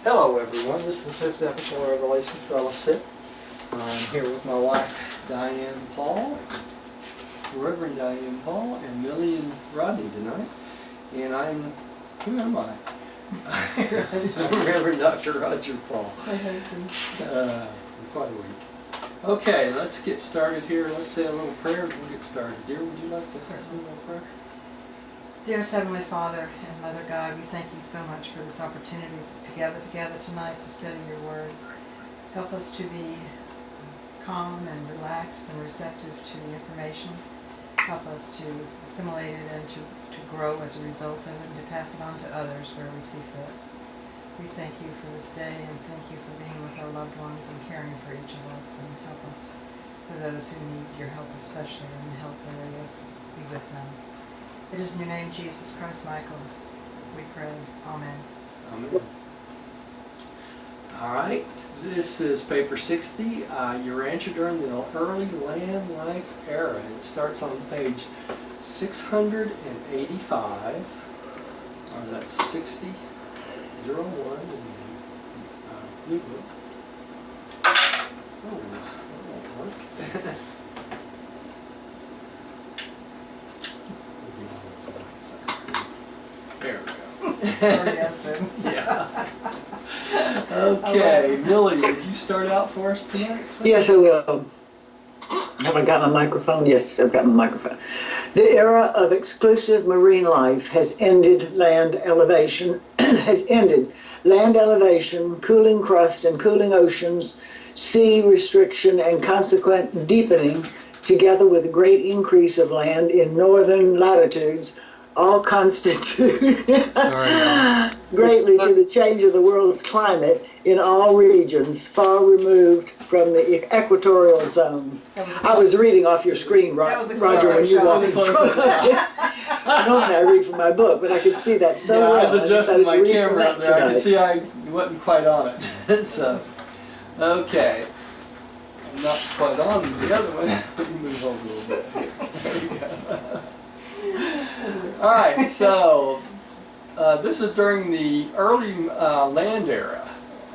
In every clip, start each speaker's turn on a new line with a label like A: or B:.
A: Hello everyone, this is the 5th episode of Revelation Fellowship. I'm here with my wife Diane Paul, Reverend Diane Paul, and Millie and Rodney tonight. And who am I? Reverend Dr. Roger Paul.
B: My husband.
A: Quite a week. Okay, let's get started here. Let's say a little prayer and we'll get started. Dear, would you like to say a little prayer?
B: Dearest Heavenly Father and Mother God, we thank you so much for this opportunity to gather together tonight to study your word. Help us to be calm and relaxed and receptive to the information. Help us to assimilate it and to grow as a result of it and to pass it on to others where we see fit. We thank you for this day and thank you for being with our loved ones and caring for each of us, and help us for those who need your help, especially in the health areas. Be with them. It is in your name, Jesus Christ, Michael, we pray. Amen.
A: Amen. All right, this is paper 60, Urantia during the early land life era. It starts on page 685, or that's 60, 01 in the new book. Oh, that won't work. There we go. Yeah. Okay, Millie, would you start out for us tonight, please?
C: Yes, I will. Have I got my microphone? Yes, I've got my microphone. The era of exclusive marine life has ended. Land elevation, cooling crust and cooling oceans, sea restriction and consequent deepening, together with a great increase of land in northern latitudes, all constitute greatly to the change of the world's climate in all regions far removed from the equatorial zone. I was reading off your screen, Roger, when you walked in front of me. Normally I read from my book, but I could see that so well.
A: I was adjusting my camera up there. I could see I wasn't quite on it. So, okay. I'm not quite on the other one. Let me move over a little bit here. There you go. All right, so this is during the early land era,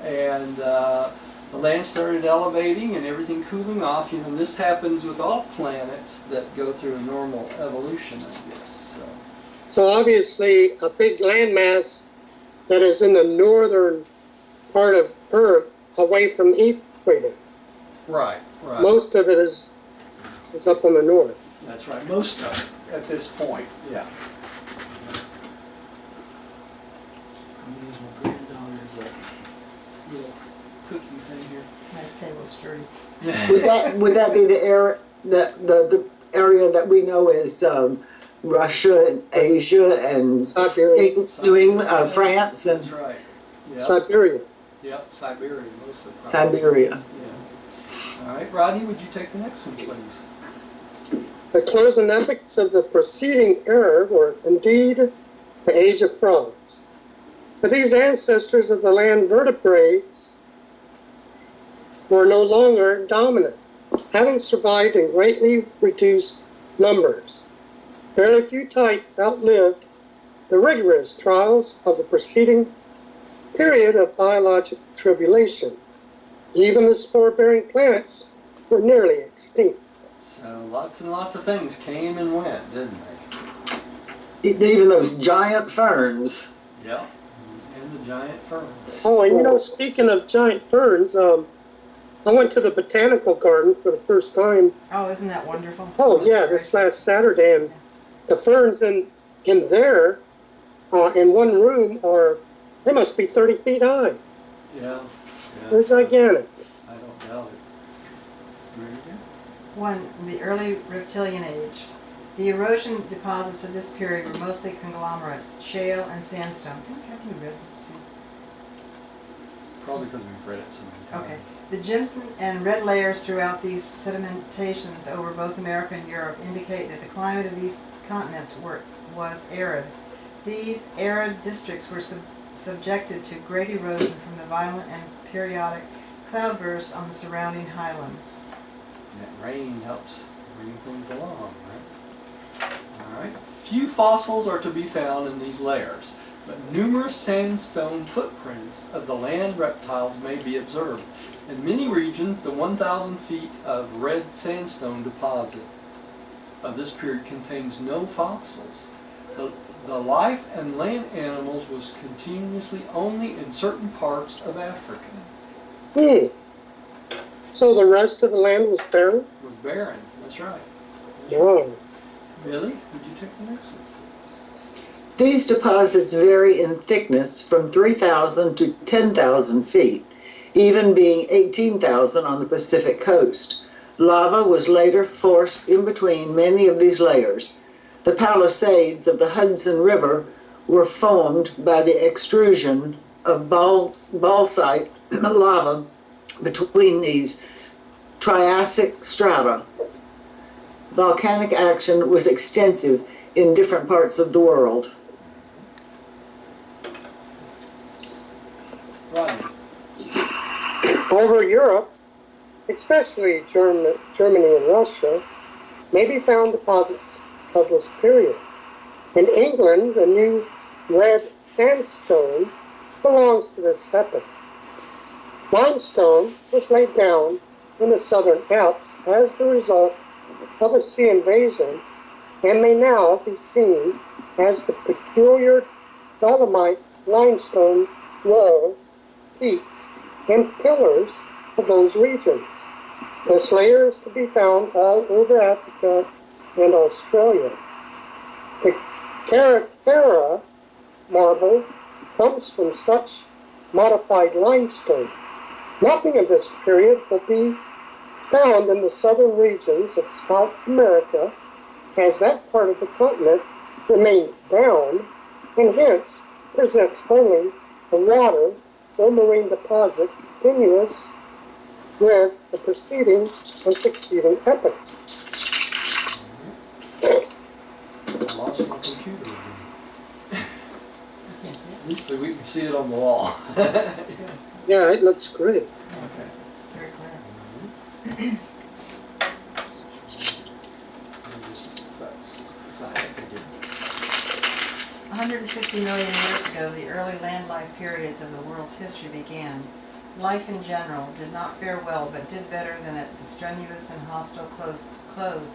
A: and the land started elevating and everything cooling off. You know, this happens with all planets that go through a normal evolution, I guess.
D: So obviously, a big landmass that is in the northern part of Earth, away from the equator.
A: Right, right.
D: Most of it is up on the north.
A: That's right, most of it at this point, yeah. Use my granddaughter's little cookie thing here.
B: It's a nice table, sturdy.
C: Would that be the area the area that we know as Russia and Asia and
D: Siberia.
C: New England, France and
A: That's right. Yep.
D: Siberia.
A: Yep, Siberia mostly.
C: Siberia?
A: Yeah. All right, Rodney, would you take the next one, please?
D: The closing epochs of the preceding era were indeed the age of frogs. But these ancestors of the land vertebrates were no longer dominant, having survived in greatly reduced numbers. Very few types outlived the rigorous trials of the preceding period of biological tribulation. Even the spore-bearing plants were nearly extinct.
A: So lots and lots of things came and went, didn't they?
C: Even those giant ferns.
A: Yep. And the giant ferns.
D: Oh, and you know, speaking of giant ferns, I went to the botanical garden for the first time.
B: Oh, isn't that wonderful?
D: Oh, yeah, this last Saturday, and the ferns in there, in one room, they must be 30 feet high.
A: Yeah.
D: They're gigantic.
A: I don't doubt it. Ready to go?
B: 1. The early Reptilian Age. The erosion deposits of this period were mostly conglomerates, shale and sandstone. Have you read this too?
A: Probably because we've read it so many times.
B: Okay. The gypsum and red layers throughout these sedimentations over both America and Europe indicate that the climate of these continents was arid. These arid districts were subjected to great erosion from the violent and periodic cloudbursts on the surrounding highlands.
A: That rain helps bring things along, right? All right. Few fossils are to be found in these layers. but numerous sandstone footprints of the land reptiles may be observed. In many regions, the 1,000 feet of red sandstone deposit of this period contains no fossils. The life and land animals was continuously only in certain parts of Africa.
D: So the rest of the land was barren?
A: Was barren, that's right.
D: No.
A: Billy, would you take the next one?
C: These deposits vary in thickness from 3,000 to 10,000 feet, even being 18,000 on the Pacific coast. Lava was later forced in between many of these layers. The Palisades of the Hudson River were formed by the extrusion of bauxite lava between these Triassic strata. Volcanic action was extensive in different parts of the world.
A: Rodney.
D: Over Europe, especially Germany and Russia, may be found deposits of this period. In England, the new red sandstone belongs to this epoch. Limestone was laid down in the southern Alps as the result of a sea invasion and may now be seen as the peculiar dolomite limestone walls, peaks, and pillars of those regions. This layer is to be found all over Africa and Australia. The Carrara marble comes from such modified limestone. Nothing of this period will be found in the southern regions of South America, as that part of the continent remained down and hence presents only a water or marine deposit continuous with the preceding and succeeding epoch.
A: I lost my computer again. At least we can see it on the wall.
D: Yeah, it looks great.
A: Okay.
B: Very clear.
A: That's
B: 150 million years ago, the early land life periods of the world's history began. Life in general did not fare well, but did better than at the strenuous and hostile close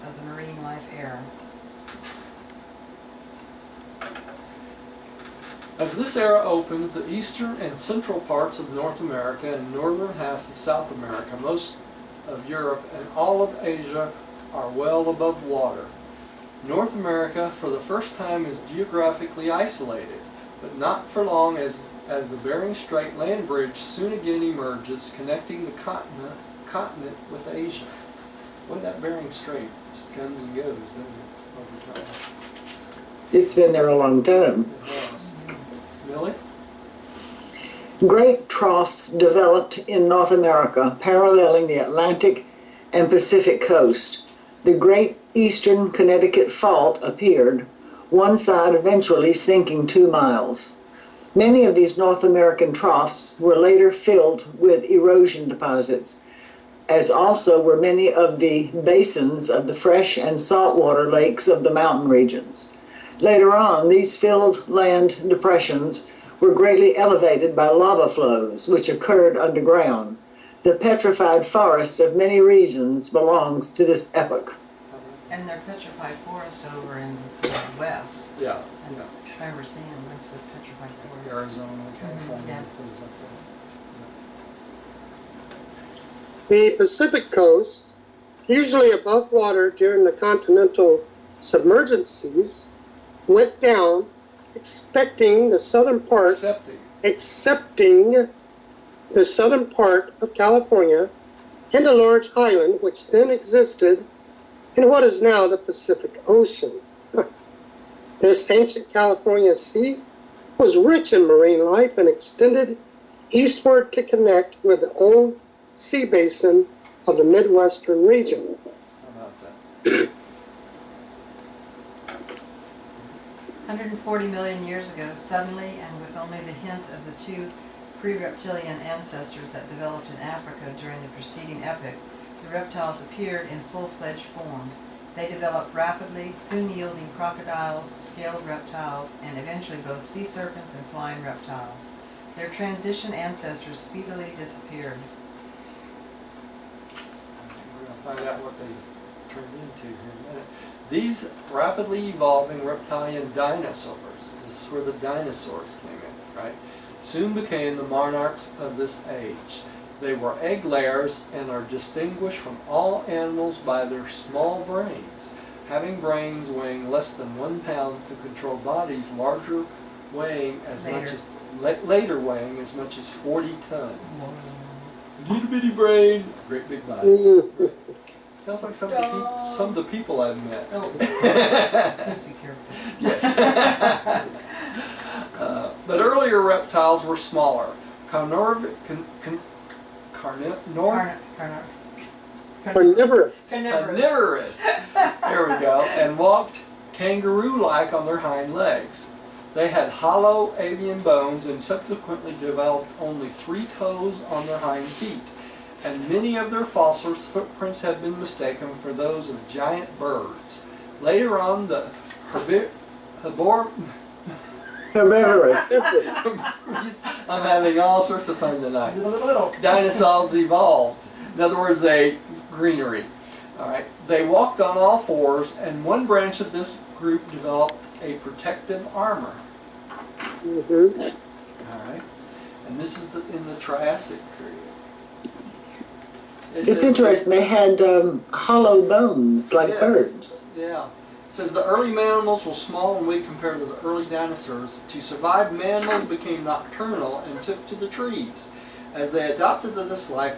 B: of the marine life era.
A: As this era opens, the eastern and central parts of North America and northern half of South America, most of Europe, and all of Asia are well above water. North America, for the first time, is geographically isolated, but not for long, as the Bering Strait land bridge soon again emerges, connecting the continent with Asia. Boy, that Bering Strait just comes and goes, doesn't it, over time?
C: It's been there a long time.
A: It has. Millie?
C: Great troughs developed in North America, paralleling the Atlantic and Pacific coast. The Great Eastern Connecticut Fault appeared, one side eventually sinking 2 miles. Many of these North American troughs were later filled with erosion deposits, as also were many of the basins of the fresh and saltwater lakes of the mountain regions. Later on, these filled land depressions were greatly elevated by lava flows, which occurred underground. The petrified forest of many regions belongs to this epoch.
B: And their petrified forest over in the west.
A: Yeah.
B: And if I ever see them, next to the petrified forest.
A: Arizona, California.
B: Yeah.
A: Things like that.
D: The Pacific coast, usually above water during the continental submergencies, went down, accepting the southern part of California and a large island which then existed in what is now the Pacific Ocean. This ancient California Sea was rich in marine life and extended eastward to connect with the old sea basin of the Midwestern region.
A: How about that?
B: 140 million years ago, suddenly and with only the hint of the two pre-reptilian ancestors that developed in Africa during the preceding epoch, the reptiles appeared in full-fledged form. They developed rapidly, soon yielding crocodiles, scaled reptiles, and eventually both sea serpents and flying reptiles. Their transition ancestors speedily disappeared.
A: We're going to find out what they turned into here in a minute. These rapidly evolving reptilian dinosaurs, this is where the dinosaurs came in, right? Soon became the monarchs of this age. They were egg layers and are distinguished from all animals by their small brains, having brains weighing less than 1 pound to control bodies larger weighing as much as later weighing as much as 40 tons. Little bitty brain, great big body. Sounds like some of the people I've met.
B: Oh, please be careful.
A: Yes. But earlier reptiles were smaller. Carnivorous. Carnivorous. There we go. And walked kangaroo-like on their hind legs. They had hollow avian bones and subsequently developed only 3 toes on their hind feet. And many of their fossils' footprints have been mistaken for those of giant birds. Later on, the
C: Herbivorous.
A: I'm having all sorts of fun tonight. Dinosaurs evolved. In other words, they greenery. All right. They walked on all fours, and one branch of this group developed a protective armor. All right. And this is in the Triassic period.
C: It's interesting. They had hollow bones like birds.
A: Yeah. It says the early mammals were small and weak compared to the early dinosaurs. To survive, mammals became nocturnal and took to the trees. As they adopted to this life,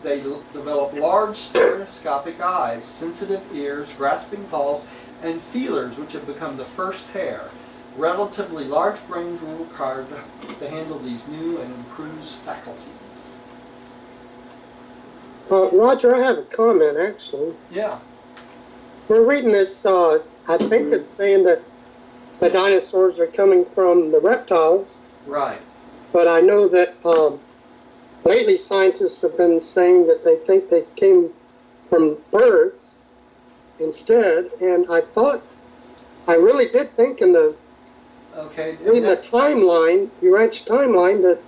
A: they developed large stereoscopic eyes, sensitive ears, grasping paws, and feelers, which have become the first hair. Relatively large brains were required to handle these new and improved faculties.
D: Roger, I have a comment, actually.
A: Yeah.
D: We're reading this, I think it's saying that the dinosaurs are coming from the reptiles.
A: Right.
D: But I know that lately scientists have been saying that they think they came from birds instead. And I really did think in the timeline, Urantia timeline, that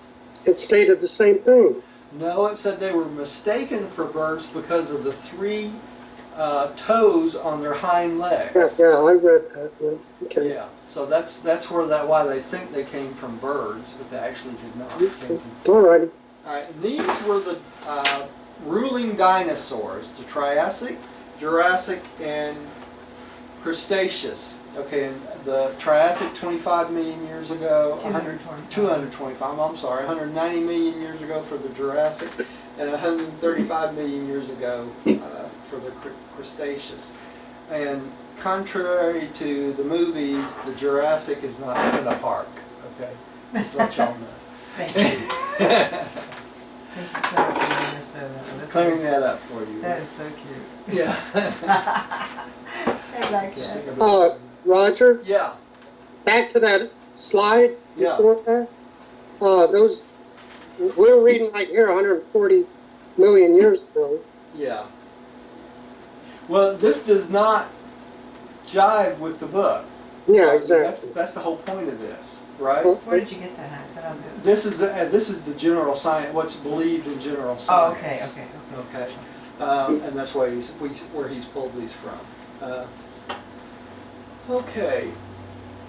D: it stated the same thing.
A: No, it said they were mistaken for birds because of the 3 toes on their hind legs.
D: Yeah, I read that. Yeah. Okay.
A: Yeah, so that's why they think they came from birds, but they actually did not. They came from...
D: All righty.
A: All right, and these were the ruling dinosaurs: the Triassic, Jurassic, and Cretaceous. Okay, and the Triassic 25 million years ago, 225, I'm sorry, 190 million years ago for the Jurassic, and 135 million years ago for the Cretaceous. And contrary to the movies, the Jurassic is not in a park, okay? Just to let y'all know.
B: Thank you. Thank you so much for letting us know that.
A: Clearing that up for you.
B: That is so cute.
A: Yeah.
B: I like that.
D: Roger?
A: Yeah.
D: Back to that slide
A: Yeah.
D: before that. Those, we're reading right here 140 million years ago.
A: Yeah. Well, this does not jive with the book.
D: Yeah, exactly.
A: That's the whole point of this, right?
B: Where did you get that? I said I'll do it.
A: This is the general science, what's believed in general
B: Oh,
A: science.
B: okay.
A: And that's why where he's pulled these from. Okay.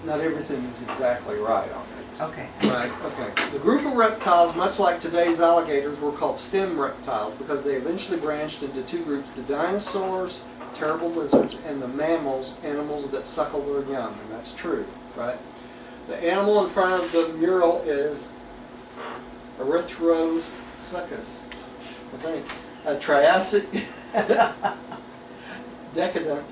A: Not everything is exactly right on these.
B: Okay.
A: Right, okay. The group of reptiles, much like today's alligators, were called stem reptiles because they eventually branched into 2 groups: the dinosaurs, terrible lizards, and the mammals, animals that suckle their young. And that's true, right? The animal in front of the mural is Erythrosuchus, I think. A Triassic decadent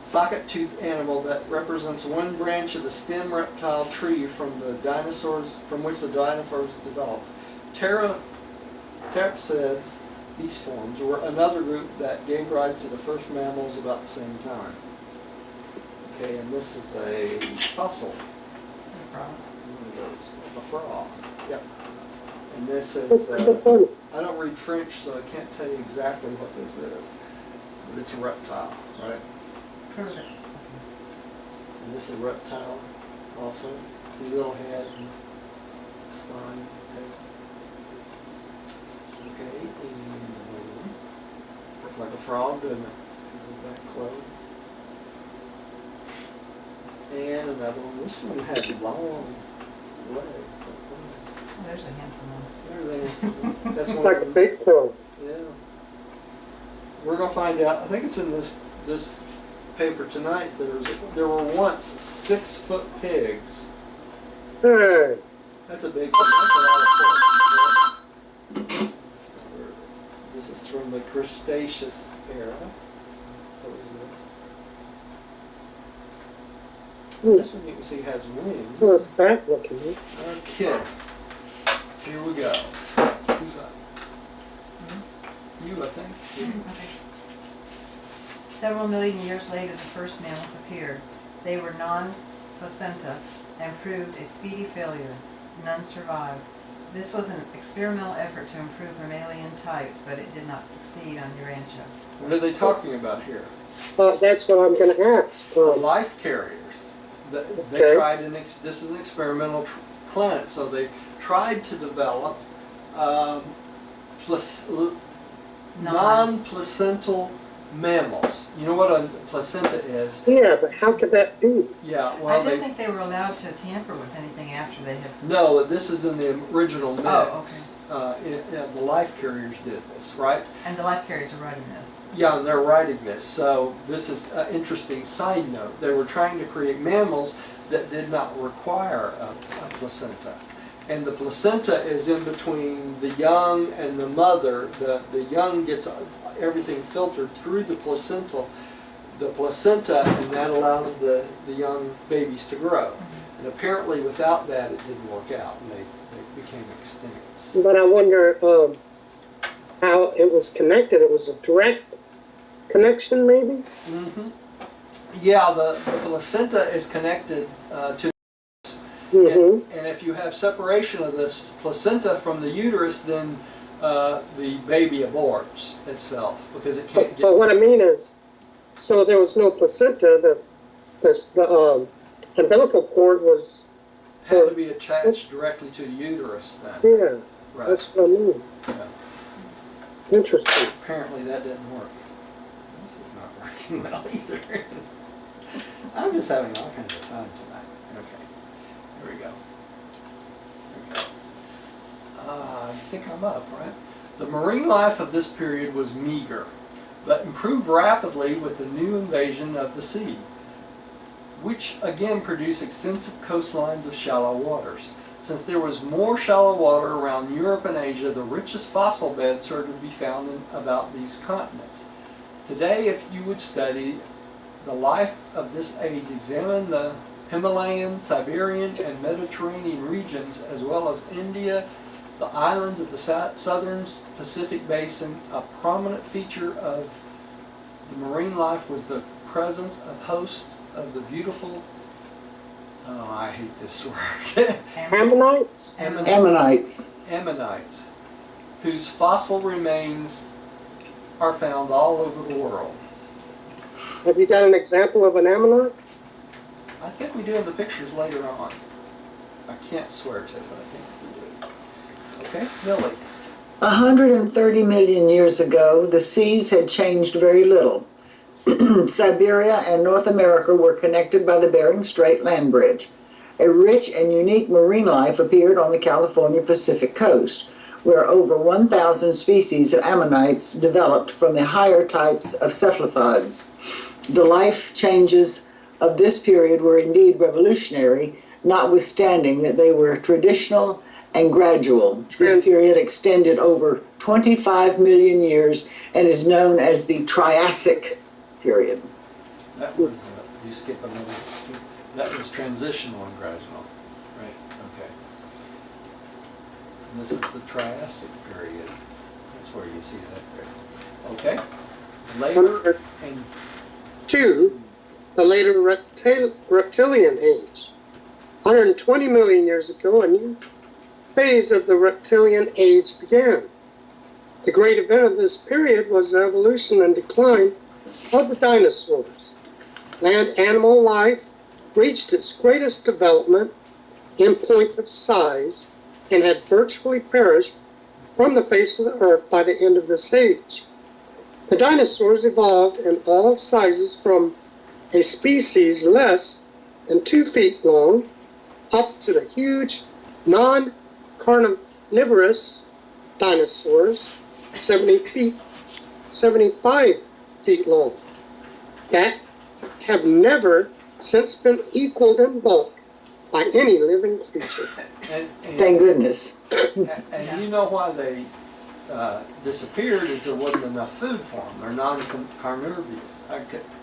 A: socket-toothed animal that represents one branch of the stem reptile tree from which the dinosaurs developed. Pteropsids, these forms, were another group that gave rise to the first mammals about the same time. Okay, and this is a fossil. A frog. Yep. And this is, I don't read French, so I can't tell you exactly what this is. But it's a reptile, right?
B: Prove it.
A: And this is a reptile also. See little head and spine. Okay, and another one. Looks like a frog, doesn't it? With back clothes. And another one. This one had long legs.
B: Oh, there's a handsome one.
A: There's a handsome one. That's
D: It's
A: one
D: like
A: of
D: a
A: them.
D: big frog.
A: Yeah. We're gonna find out. I think it's in this paper tonight. There were once 6-foot pigs.
D: Hey,
A: That's a big. That's a lot of pork. This is from the Cretaceous era. So is this. This one you can see has wings.
D: well, it's back looking.
A: Okay. Here we go. Who's up? You, I think.
B: Okay. Several million years later, the first mammals appeared. They were non-placenta and proved a speedy failure. None survived. This was an experimental effort to improve mammalian types, but it did not succeed on Urantia.
A: What are they talking about here?
D: That's what I'm going to ask.
A: Life carriers. They
D: Okay.
A: tried this is an experimental planet, so they tried to develop non-placental mammals. You know what a placenta is?
D: Yeah, but how could that be?
A: Yeah,
B: I
A: well,
B: didn't think they were allowed to tamper with anything after they had.
A: no, this is in the original mix.
B: Oh,
A: The life carriers did this, right?
B: And the life carriers are writing this.
A: Yeah, and they're writing this. So this is an interesting side note. They were trying to create mammals that did not require a placenta. And the placenta is in between the young and the mother. The young gets everything filtered through the placenta, and that allows the young babies to grow. And apparently without that it didn't work out, and they became extinct.
D: But I wonder how it was connected. It was a direct connection, maybe?
A: Mm-hmm. Yeah, the placenta is connected to
D: Mm-hmm.
A: and if you have separation of this placenta from the uterus, then the baby aborts itself because it can't
D: But
A: get.
D: what I mean is, so there was no placenta. The umbilical cord was,
A: Had to be attached directly to the uterus then.
D: yeah,
A: Right.
D: that's what I mean.
A: Yeah.
D: Interesting.
A: Apparently that didn't work. This is not working well either. I'm just having all kinds of fun tonight. Okay. Here we go. I think I'm up, right? The marine life of this period was meager, but improved rapidly with the new invasion of the sea, which again produced extensive coastlines of shallow waters. Since there was more shallow water around Europe and Asia, the richest fossil beds are to be found in about these continents. Today, if you would study the life of this age, examine the Himalayan, Siberian, and Mediterranean regions, as well as India, the islands of the southern Pacific Basin, a prominent feature of the marine life was the presence of hosts of the beautiful, oh, I hate this word,
D: Ammonites?
A: Ammonites, whose fossil remains are found all over the world.
D: Have you got an example of an ammonite?
A: I think we do in the pictures later on. I can't swear to it, but I think we do. Okay, Millie.
C: 130 million years ago, the seas had changed very little. Siberia and North America were connected by the Bering Strait land bridge. A rich and unique marine life appeared on the California Pacific coast, where over 1,000 species of ammonites developed from the higher types of cephalopods. The life changes of this period were indeed revolutionary, notwithstanding that they were traditional and gradual. This period extended over 25 million years and is known as the Triassic period.
A: That was, you skip another, that was transitional and gradual, right? Okay. And this is the Triassic period. That's where you see that there. Okay. Later and
D: 2, the later Reptilian Age. 120 million years ago, a new phase of the Reptilian Age began. The great event of this period was the evolution and decline of the dinosaurs. land animal life reached its greatest development in point of size and had virtually perished from the face of the earth by the end of this age. The dinosaurs evolved in all sizes from a species less than 2 feet long up to the huge non-carnivorous dinosaurs 75 feet long that have never since been equaled in bulk by any living creature.
C: Thank goodness.
A: And you know why they disappeared is there wasn't enough food for them. They're non-carnivorous.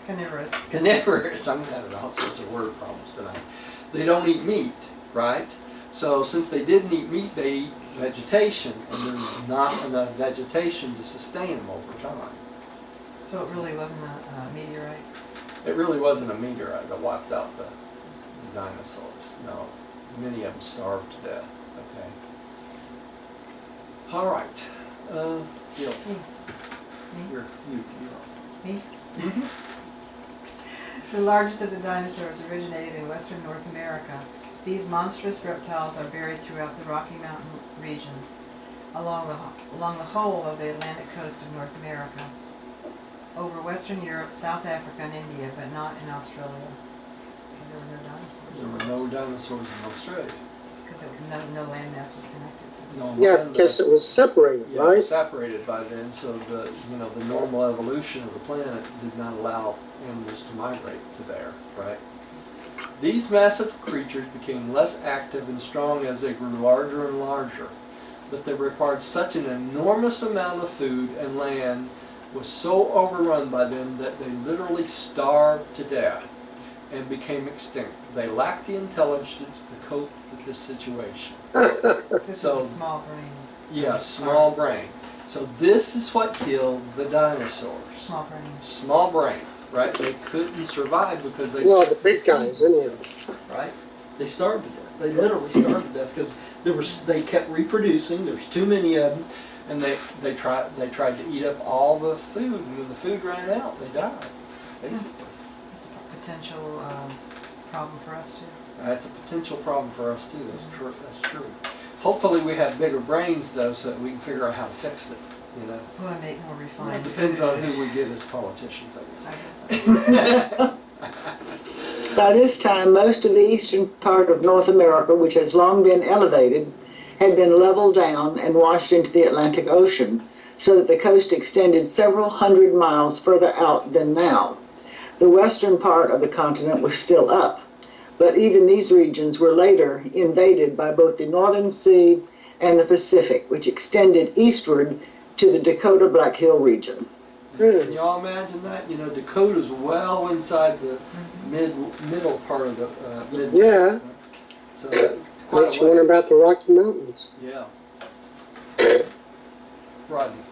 B: Carnivorous.
A: Carnivorous. I'm having all sorts of word problems tonight. They don't eat meat, right? So since they didn't eat meat, they eat vegetation, and there's not enough vegetation to sustain them over time.
B: So it really wasn't a meteorite?
A: It really wasn't a meteorite that wiped out the dinosaurs. No, many of them starved to death. Okay. All right. Gil. You're
B: Me? The largest of the dinosaurs originated in western North America. These monstrous reptiles are buried throughout the Rocky Mountain regions, along the whole of the Atlantic coast of North America, over Western Europe, South Africa, and India, but not in Australia. So there were no dinosaurs.
A: There were no dinosaurs in Australia.
B: Because no landmass was connected to them.
A: No
D: Yeah,
A: land
D: because it was separated,
A: Yeah,
D: right?
A: separated by then, so the normal evolution of the planet did not allow animals to migrate to there, right? These massive creatures became less active and strong as they grew larger and larger, but they required such an enormous amount of food, and land was so overrun by them that they literally starved to death and became extinct. They lacked the intelligence to cope with this situation.
B: This
A: So-
B: is a small brain.
A: Yeah, small brain. So this is what killed the dinosaurs.
B: Small brain.
A: Small brain, right? They couldn't survive because they,
D: Well, the big guys, anyhow.
A: right? They starved to death. They literally starved to death because they kept reproducing. There's too many of them, and they tried to eat up all the food, and when the food ran out, they died. Basically,
B: It's a potential problem for us too.
A: that's a potential problem for us too. That's true. That's true. Hopefully, we have bigger brains though, so that we can figure out how to fix it. You know.
B: Well, I make more refined.
A: It depends
B: food.
A: on who we get as politicians, I
B: I
A: guess.
B: guess so.
C: By this time, most of the eastern part of North America, which has long been elevated, had been leveled down and washed into the Atlantic Ocean, so that the coast extended several hundred miles further out than now. The western part of the continent was still up, but even these regions were later invaded by both the Northern Sea and the Pacific, which extended eastward to the Dakota Black Hill region.
A: Can y'all imagine that? You know, Dakota's well inside the middle part of the Midwest.
D: Yeah.
A: So that's quite
D: Makes
A: a
D: you wonder
A: way.
D: about the Rocky Mountains.
A: Yeah. Rodney.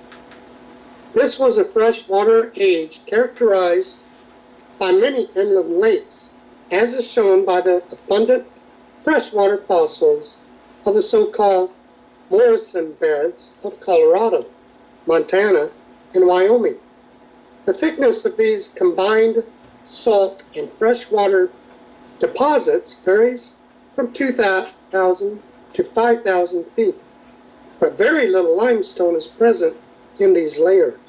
D: This was a freshwater age characterized by many inland lakes, as is shown by the abundant freshwater fossils of the so-called Morrison beds of Colorado, Montana, and Wyoming. The thickness of these combined salt and freshwater deposits varies from 2,000 to 5,000 feet, but very little limestone is present in these layers.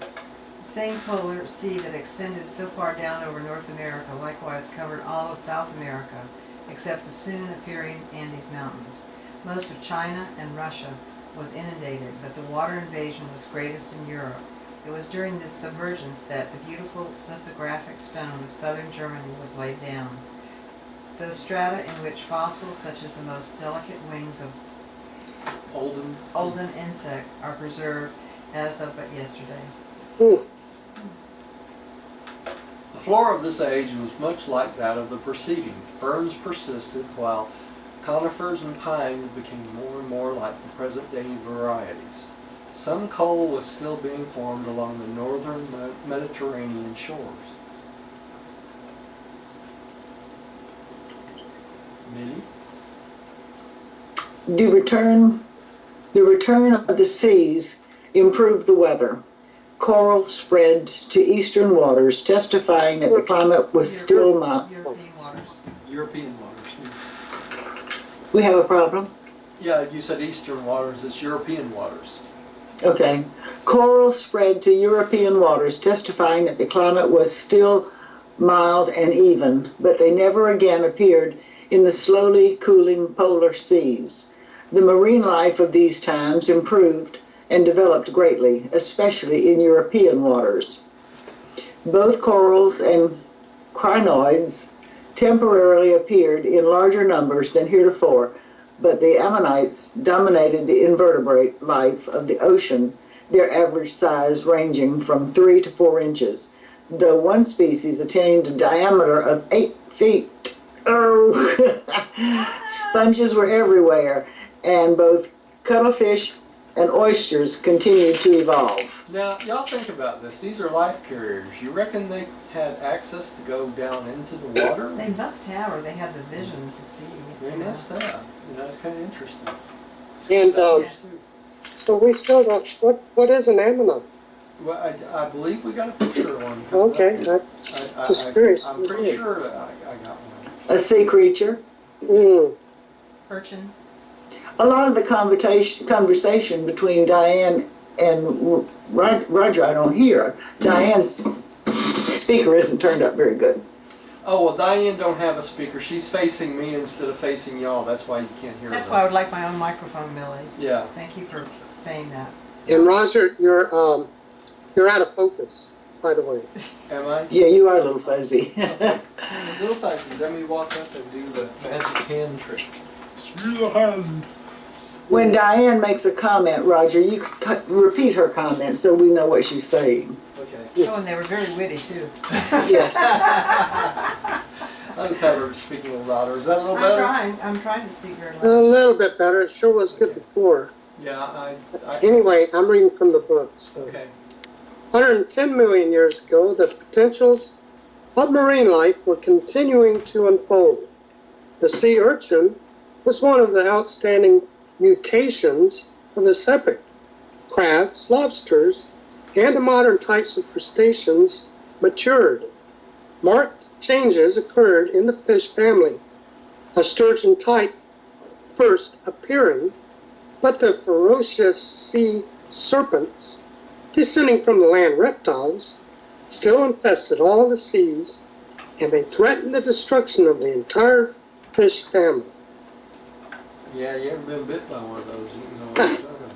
B: The same polar sea that extended so far down over North America likewise covered all of South America, except the soon appearing Andes Mountains. Most of China and Russia was inundated, but the water invasion was greatest in Europe. It was during this submergence that the beautiful lithographic stone of southern Germany was laid down. Those strata in which fossils such as the most delicate wings of olden insects are preserved as of but yesterday.
A: The flora of this age was much like that of the preceding. Ferns persisted, while conifers and pines became more and more like the present-day varieties. Some coal was still being formed along the northern Mediterranean shores. Millie?
C: The return of the seas improved the weather. coral spread to eastern waters, testifying that the climate was still mild.
B: European waters.
A: European waters.
C: We have a problem?
A: Yeah, you said eastern waters, it's European waters.
C: Okay. Coral spread to European waters, testifying that the climate was still mild and even, but they never again appeared in the slowly cooling polar seas. The marine life of these times improved and developed greatly, especially in European waters. Both corals and crinoids temporarily appeared in larger numbers than heretofore, but the Ammonites dominated the invertebrate life of the ocean, their average size ranging from 3 to 4 inches, though one species attained a diameter of 8 feet. Oh! Sponges were everywhere, and both cuttlefish and oysters continued to evolve.
A: Now, y'all think about this. These are life carriers. You reckon they had access to go down into the water?
B: They must have, or they had the vision to see.
A: They must have. You know, it's kind of interesting.
D: And so we still don't. What is an ammonite?
A: Well, I believe we got a picture of one. coming up
D: Okay,
A: here.
D: just curious.
A: I'm pretty sure that I got one.
C: A sea creature.
B: Urchin.
C: A lot of the conversation between Diane and Roger I don't hear. Diane's speaker isn't turned up very good.
A: Oh, well, Diane don't have a speaker. She's facing me instead of facing y'all. That's why you can't hear
B: That's
A: her.
B: why I would like my own microphone, Millie.
A: Yeah.
B: Thank you for saying that.
D: And Roger, you're out of focus, by the way.
A: Am I?
C: Yeah, you are a little fuzzy.
A: A little fuzzy. Let me walk up and do the magic hand trick.
E: Through the hand.
C: When Diane makes a comment, Roger, you repeat her comment so we know what she's saying.
A: Okay.
B: Oh, and they were very witty, too.
C: Yes.
A: I'll just have her speak a little louder. Is that a little better?
B: I'm trying to speak very
D: A
B: loud.
D: little bit better. It sure was good before.
A: Yeah,
D: Anyway, I'm reading from the book. So.
A: okay.
D: 110 million years ago, the potentials of marine life were continuing to unfold. The sea urchin was one of the outstanding mutations of this epoch. Crabs, lobsters, and the modern types of crustaceans matured. Marked changes occurred in the fish family, a sturgeon type first appearing, but the ferocious sea serpents, descending from the land reptiles, still infested all the seas, and they threatened the destruction of the entire fish family.
A: Yeah, you ever been bit by one of those? You know what I'm talking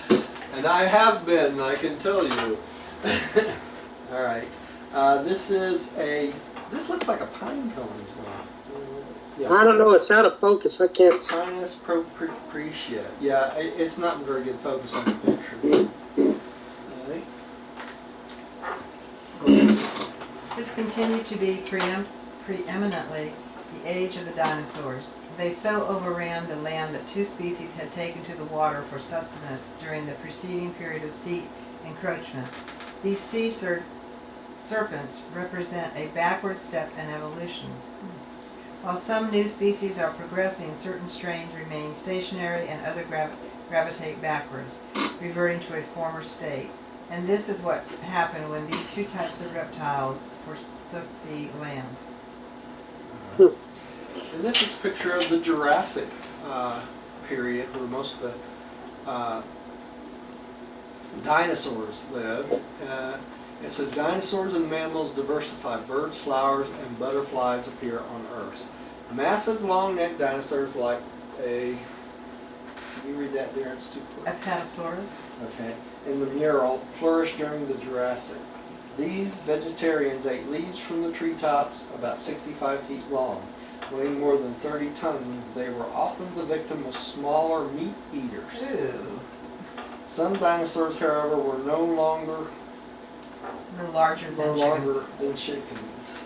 A: about. And I have been, I can tell you. All right. This looks like a pine cone as well. Yeah.
D: I don't know, it's out of focus. I can't see.
A: Pinus proprecia. Yeah, it's not in very good focus on the picture. All right.
B: This continued to be preeminently the age of the dinosaurs. They so overran the land that 2 species had taken to the water for sustenance during the preceding period of sea encroachment. These sea serpents represent a backward step in evolution. While some new species are progressing, certain strains remain stationary and other gravitate backwards, reverting to a former state. And this is what happened when these 2 types of reptiles forsook the land.
A: And this is a picture of the Jurassic period, where most of the dinosaurs lived. It says dinosaurs and mammals diversify. Birds, flowers, and butterflies appear on Earth. Massive long-necked dinosaurs like a... Can you read that, Darren? It's too quick.
B: Apatosaurus.
A: Okay. In the mural, flourished during the Jurassic. These vegetarians ate leaves from the treetops about 65 feet long. Weighing more than 30 tons, they were often the victim of smaller meat eaters.
B: Ooh.
A: Some dinosaurs, however, were no longer
B: Larger than
A: chickens.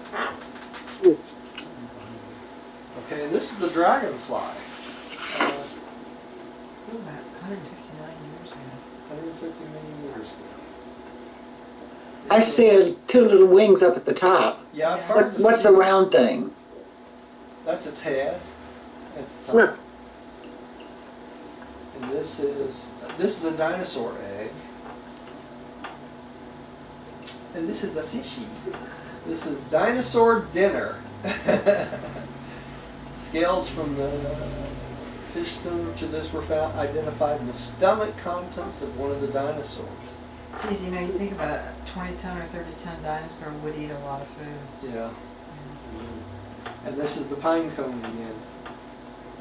A: Okay, and this is a dragonfly.
B: Ooh, about 150 million years ago.
A: 150 million years ago.
C: I see 2 little wings up at the top.
A: Yeah, it's hard to see.
C: What's the round thing?
A: That's its head at the
D: Yeah.
A: top. And this is a dinosaur egg. And this is a fishy. This is dinosaur dinner. Scales from the fish similar to this were found identified in the stomach contents of one of the dinosaurs.
B: Geez, you think about it, a 20-ton or 30-ton dinosaur would eat a lot of food.
A: Yeah. And this is the pine cone again.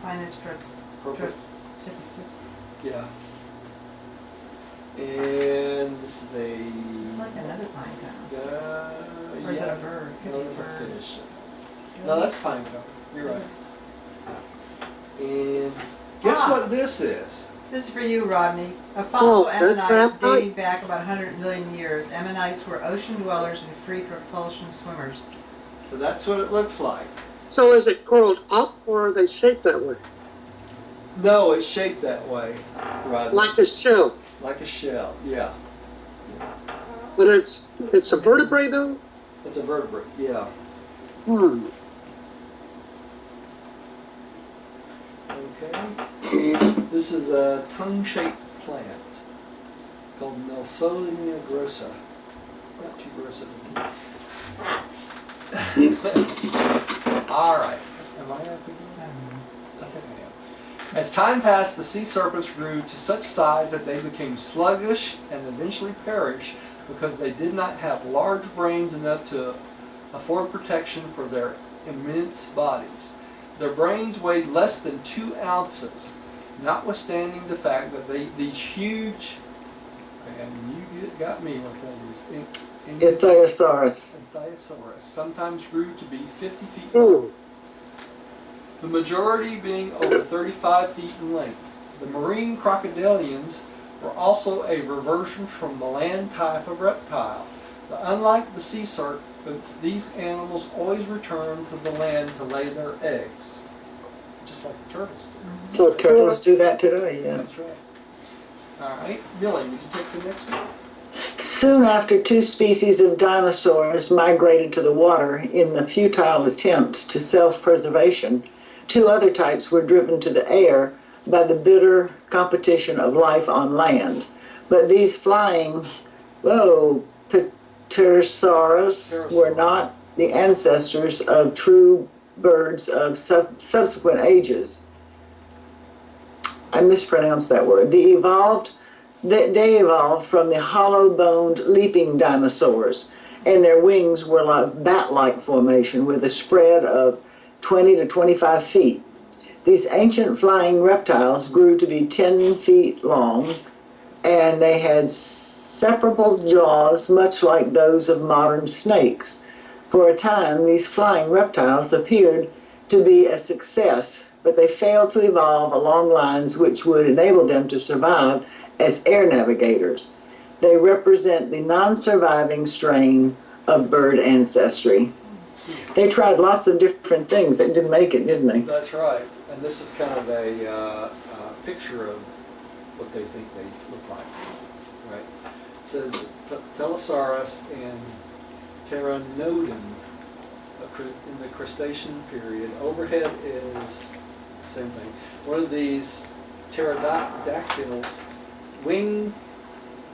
B: Pinus
A: Purple.
B: Cretaceous.
A: Yeah. And this is a...
B: It's like another pine cone. Or is
A: yeah.
B: that a bird? Could
A: No,
B: be
A: that's
B: a
A: a
B: bird.
A: fish. No, that's pine cone. You're right. And guess what this is?
B: This is for you, Rodney. A fossil ammonite
D: that's
B: dating back about 100 million years. Ammonites were ocean dwellers and free propulsion swimmers.
A: So that's what it looks like.
D: So is it curled up or are they shaped that way?
A: No, it's shaped that way, Rodney.
D: Like a shell.
A: Like a shell, yeah.
D: But it's a vertebrae though?
A: It's a vertebrate, yeah.
D: Hmm.
A: Okay. This is a tongue-shaped plant called Nelsonia grossa. Not too grossa. All right. Am I up again? I think I am. As time passed, the sea serpents grew to such size that they became sluggish and eventually perished because they did not have large brains enough to afford protection for their immense bodies. Their brains weighed less than 2 ounces, notwithstanding the fact that these huge, and you got me what that is,
C: Ichthyosaurus.
A: Anthyosaurus, sometimes grew to be 50 feet long. The majority being over 35 feet in length. The marine crocodilians were also a reversion from the land type of reptile. But unlike the sea serpents, these animals always return to the land to lay their eggs, just like the turtles do.
C: So turtles do that today, yeah.
A: That's right. All right, Billy, would you take the next one?
C: Soon after, 2 species of dinosaurs migrated to the water in the futile attempts to self-preservation. 2 other types were driven to the air by the bitter competition of life on land. But these flying, Pterosaurs were not the ancestors of true birds of subsequent ages. I mispronounced that word. They evolved from the hollow-boned leaping dinosaurs, and their wings were like bat-like formation with a spread of 20 to 25 feet. These ancient flying reptiles grew to be 10 feet long, and they had separable jaws much like those of modern snakes. For a time, these flying reptiles appeared to be a success, but they failed to evolve along lines which would enable them to survive as air navigators. They represent the non-surviving strain of bird ancestry. They tried lots of different things that didn't make it, didn't they?
A: That's right. And this is kind of a picture of what they think they look like. Right? It says Telosaurus and Pteranodon in the Cretaceous period. Overhead is same thing. One of these pterodactyls wing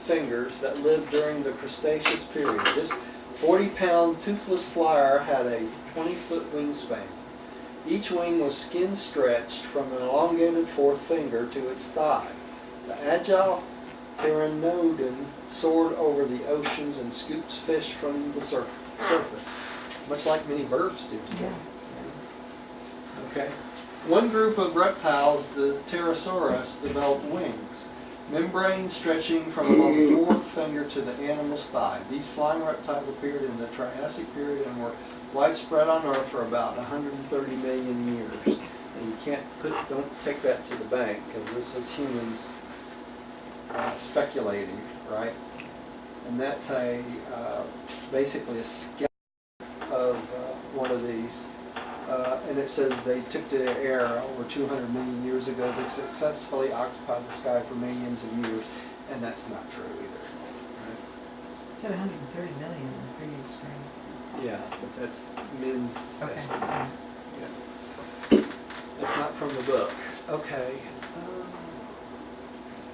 A: fingers that lived during the Cretaceous period. This 40-pound toothless flyer had a 20-foot wingspan. Each wing was skin stretched from an elongated 4th finger to its thigh. The agile Pteranodon soared over the oceans and scoops fish from the surface, much like many birds do today. Okay. One group of reptiles, the Pterosaurus, developed wings, membranes stretching from about the 4th finger to the animal's thigh. These flying reptiles appeared in the Triassic period and were widespread on Earth for about 130 million years. And you don't take that to the bank, because this is humans speculating, right? And that's basically a skeleton of one of these. And it says they took to the air over 200 million years ago. They successfully occupied the sky for millions of years, and that's not true either. Right?
B: It said 130 million in the previous screen.
A: Yeah, but that's men's
B: Okay.
A: estimate. Yeah. It's not from the book. Okay.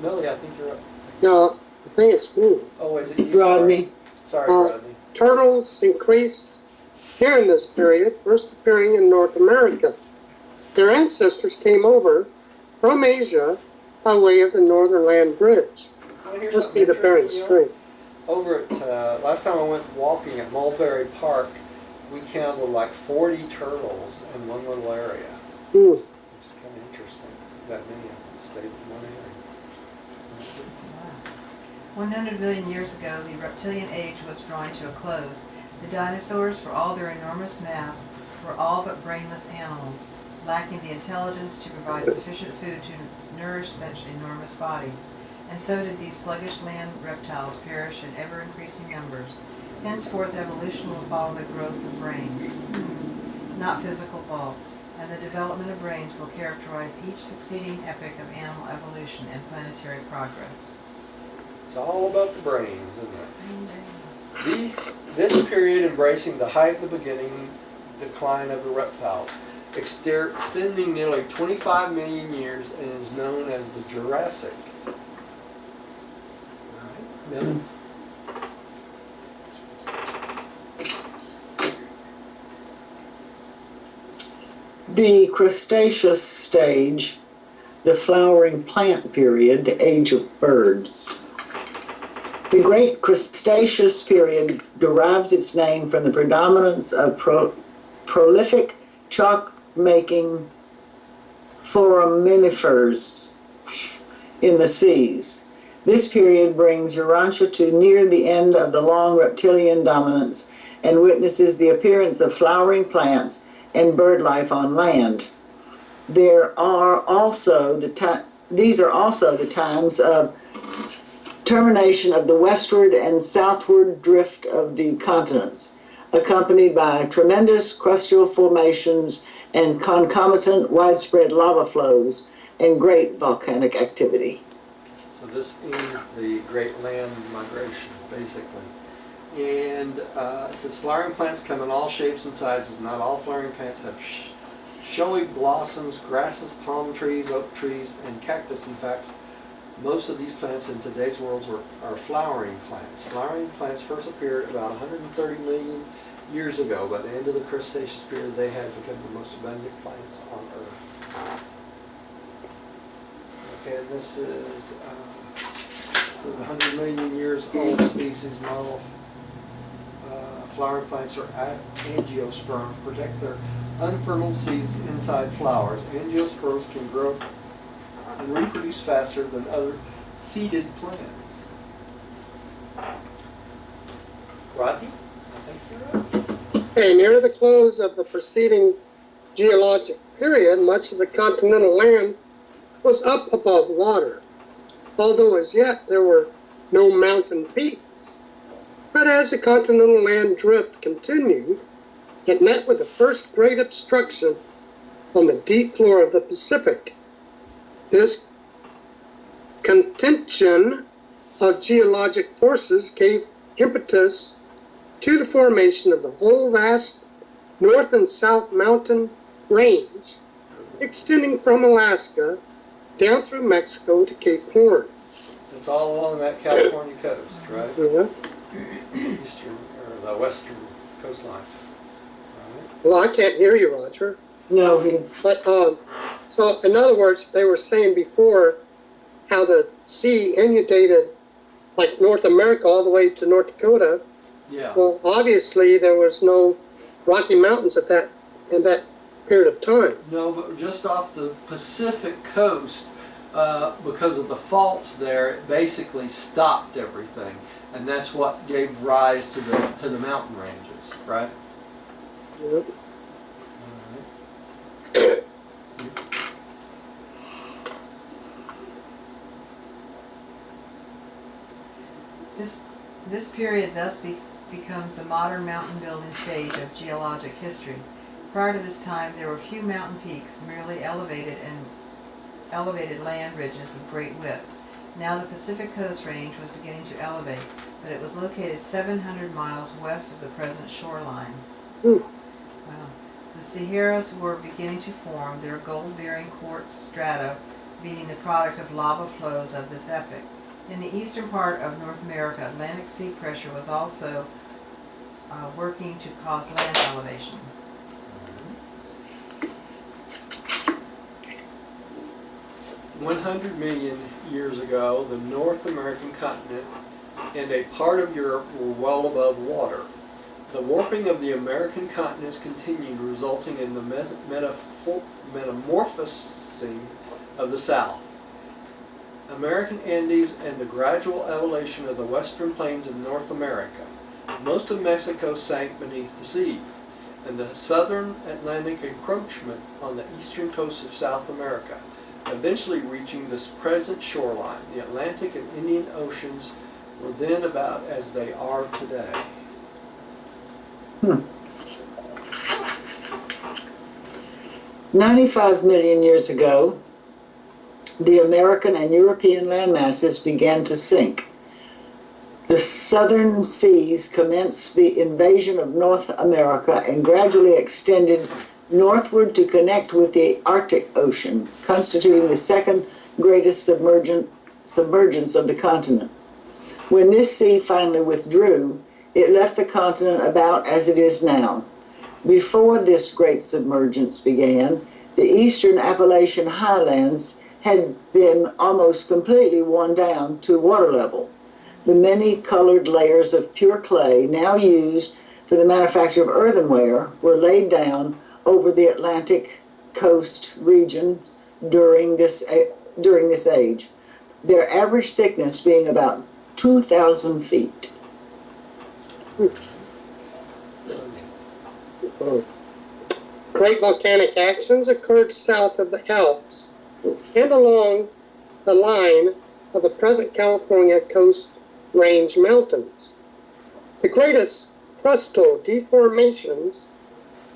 A: Millie, I think you're up.
D: No, I think it's me.
A: Oh, is it
C: It's
A: you?
C: Rodney.
A: Sorry, Rodney.
D: Turtles increased during this period, first appearing in North America. Their ancestors came over from Asia by way of the Northern Land Bridge.
A: Wanna hear
D: Must
A: something
D: be the Bering
A: interesting,
D: Strait.
A: Over at, last time I went walking at Mulberry Park, we counted like 40 turtles in one little area.
D: Hmm.
A: It's kind of interesting. That many of them stayed in one area.
B: 100 million years ago, the Reptilian Age was drawing to a close. The dinosaurs, for all their enormous mass, were all but brainless animals, lacking the intelligence to provide sufficient food to nourish such enormous bodies. And so did these sluggish land reptiles perish in ever-increasing numbers. Henceforth, evolution will follow the growth of brains, not physical bulk, and the development of brains will characterize each succeeding epoch of animal evolution and planetary progress.
A: It's all about the brains, isn't it? This period embracing the height of the beginning decline of the reptiles, extending nearly 25 million years, and is known as the Jurassic. All right, Millie?
C: The Cretaceous stage, the flowering plant period, the age of birds. The Great Cretaceous period derives its name from the predominance of prolific chalk-making foraminifers in the seas. This period brings Urantia to near the end of the long reptilian dominance and witnesses the appearance of flowering plants and bird life on land. These are also the times of termination of the westward and southward drift of the continents, accompanied by tremendous crustal formations and concomitant widespread lava flows and great volcanic activity.
A: So this is the Great Land Migration, basically. And it says flowering plants come in all shapes and sizes. Not all flowering plants have showy blossoms, grasses, palm trees, oak trees, and cactus. In fact, most of these plants in today's world are flowering plants. Flowering plants first appeared about 130 million years ago. By the end of the Cretaceous period, they had become the most abundant plants on Earth. Okay, and this is 100 million years old species model. Flowering plants are angiosperm, protect their unfertile seeds inside flowers. Angiosperms can grow and reproduce faster than other seeded plants. Rodney, I think you're up.
D: Okay, near the close of the preceding geologic period, much of the continental land was up above water, although as yet there were no mountain peaks. But as the continental land drift continued, it met with the first great obstruction on the deep floor of the Pacific. This contention of geologic forces gave impetus to the formation of the whole vast north and south mountain range, extending from Alaska down through Mexico to Cape Horn.
A: It's all along that California coast, right?
D: Yeah.
A: Eastern or the western coastline. Right.
D: Well, I can't hear you, Roger.
C: No,
D: But so in other words, they were saying before how the sea inundated like North America all the way to North Dakota.
A: Yeah.
D: Well, obviously there was no Rocky Mountains in that period of time.
A: No, but just off the Pacific coast, because of the faults there, it basically stopped everything, and that's what gave rise to the mountain ranges, right?
D: Yep.
A: All right.
B: This period thus becomes the modern mountain building stage of geologic history. Prior to this time, there were few mountain peaks, merely elevated land ridges of great width. Now the Pacific Coast Range was beginning to elevate, but it was located 700 miles west of the present shoreline.
D: Hmm.
B: Wow. The Sierras were beginning to form, their gold-bearing quartz strata being the product of lava flows of this epoch. In the eastern part of North America, Atlantic sea pressure was also working to cause land elevation.
A: 100 million years ago, the North American continent and a part of Europe were well above water. The warping of the American continents continued, resulting in the metamorphosing of the South. American Andes and the gradual elevation of the western plains of North America. Most of Mexico sank beneath the sea, and the southern Atlantic encroachment on the eastern coast of South America, eventually reaching this present shoreline. The Atlantic and Indian Oceans were then about as they are today.
C: 95 million years ago, the American and European landmasses began to sink. The southern seas commenced the invasion of North America and gradually extended northward to connect with the Arctic Ocean, constituting the second greatest submergence of the continent. When this sea finally withdrew, it left the continent about as it is now. Before this great submergence began, the eastern Appalachian highlands had been almost completely worn down to water level. The many colored layers of pure clay now used for the manufacture of earthenware were laid down over the Atlantic coast region during this age, their average thickness being about 2,000 feet.
D: Great volcanic actions occurred south of the Alps and along the line of the present California Coast Range mountains. The greatest crustal deformations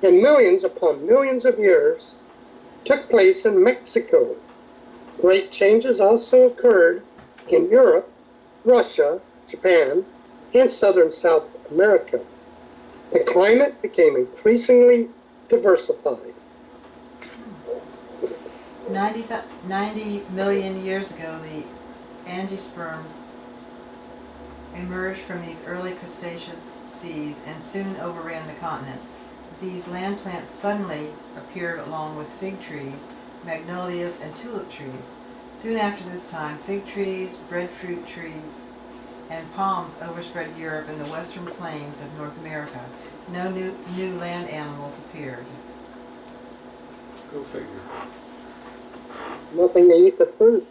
D: in millions upon millions of years took place in Mexico. Great changes also occurred in Europe, Russia, Japan, and southern South America. The climate became increasingly diversified.
B: 90 million years ago, the angiosperms emerged from these early Cretaceous seas and soon overran the continents. These land plants suddenly appeared along with fig trees, magnolias, and tulip trees. Soon after this time, fig trees, breadfruit trees, and palms overspread Europe and the western plains of North America. No new land animals appeared.
A: Go figure.
D: Nothing to eat the fruit.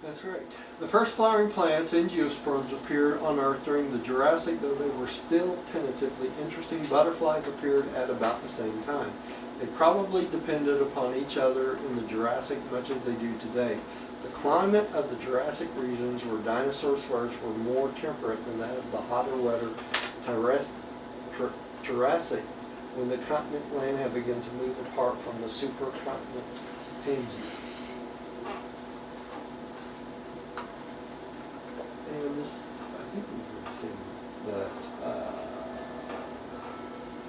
A: That's right. The first flowering plants, angiosperms, appeared on Earth during the Jurassic, though they were still tentatively interesting. Butterflies appeared at about the same time. They probably depended upon each other in the Jurassic much as they do today. The climate of the Jurassic regions where dinosaurs flourished were more temperate than that of the hotter, wetter Jurassic, when the continent land had begun to move apart from the supercontinent Pangaea. And this, I think we've seen that.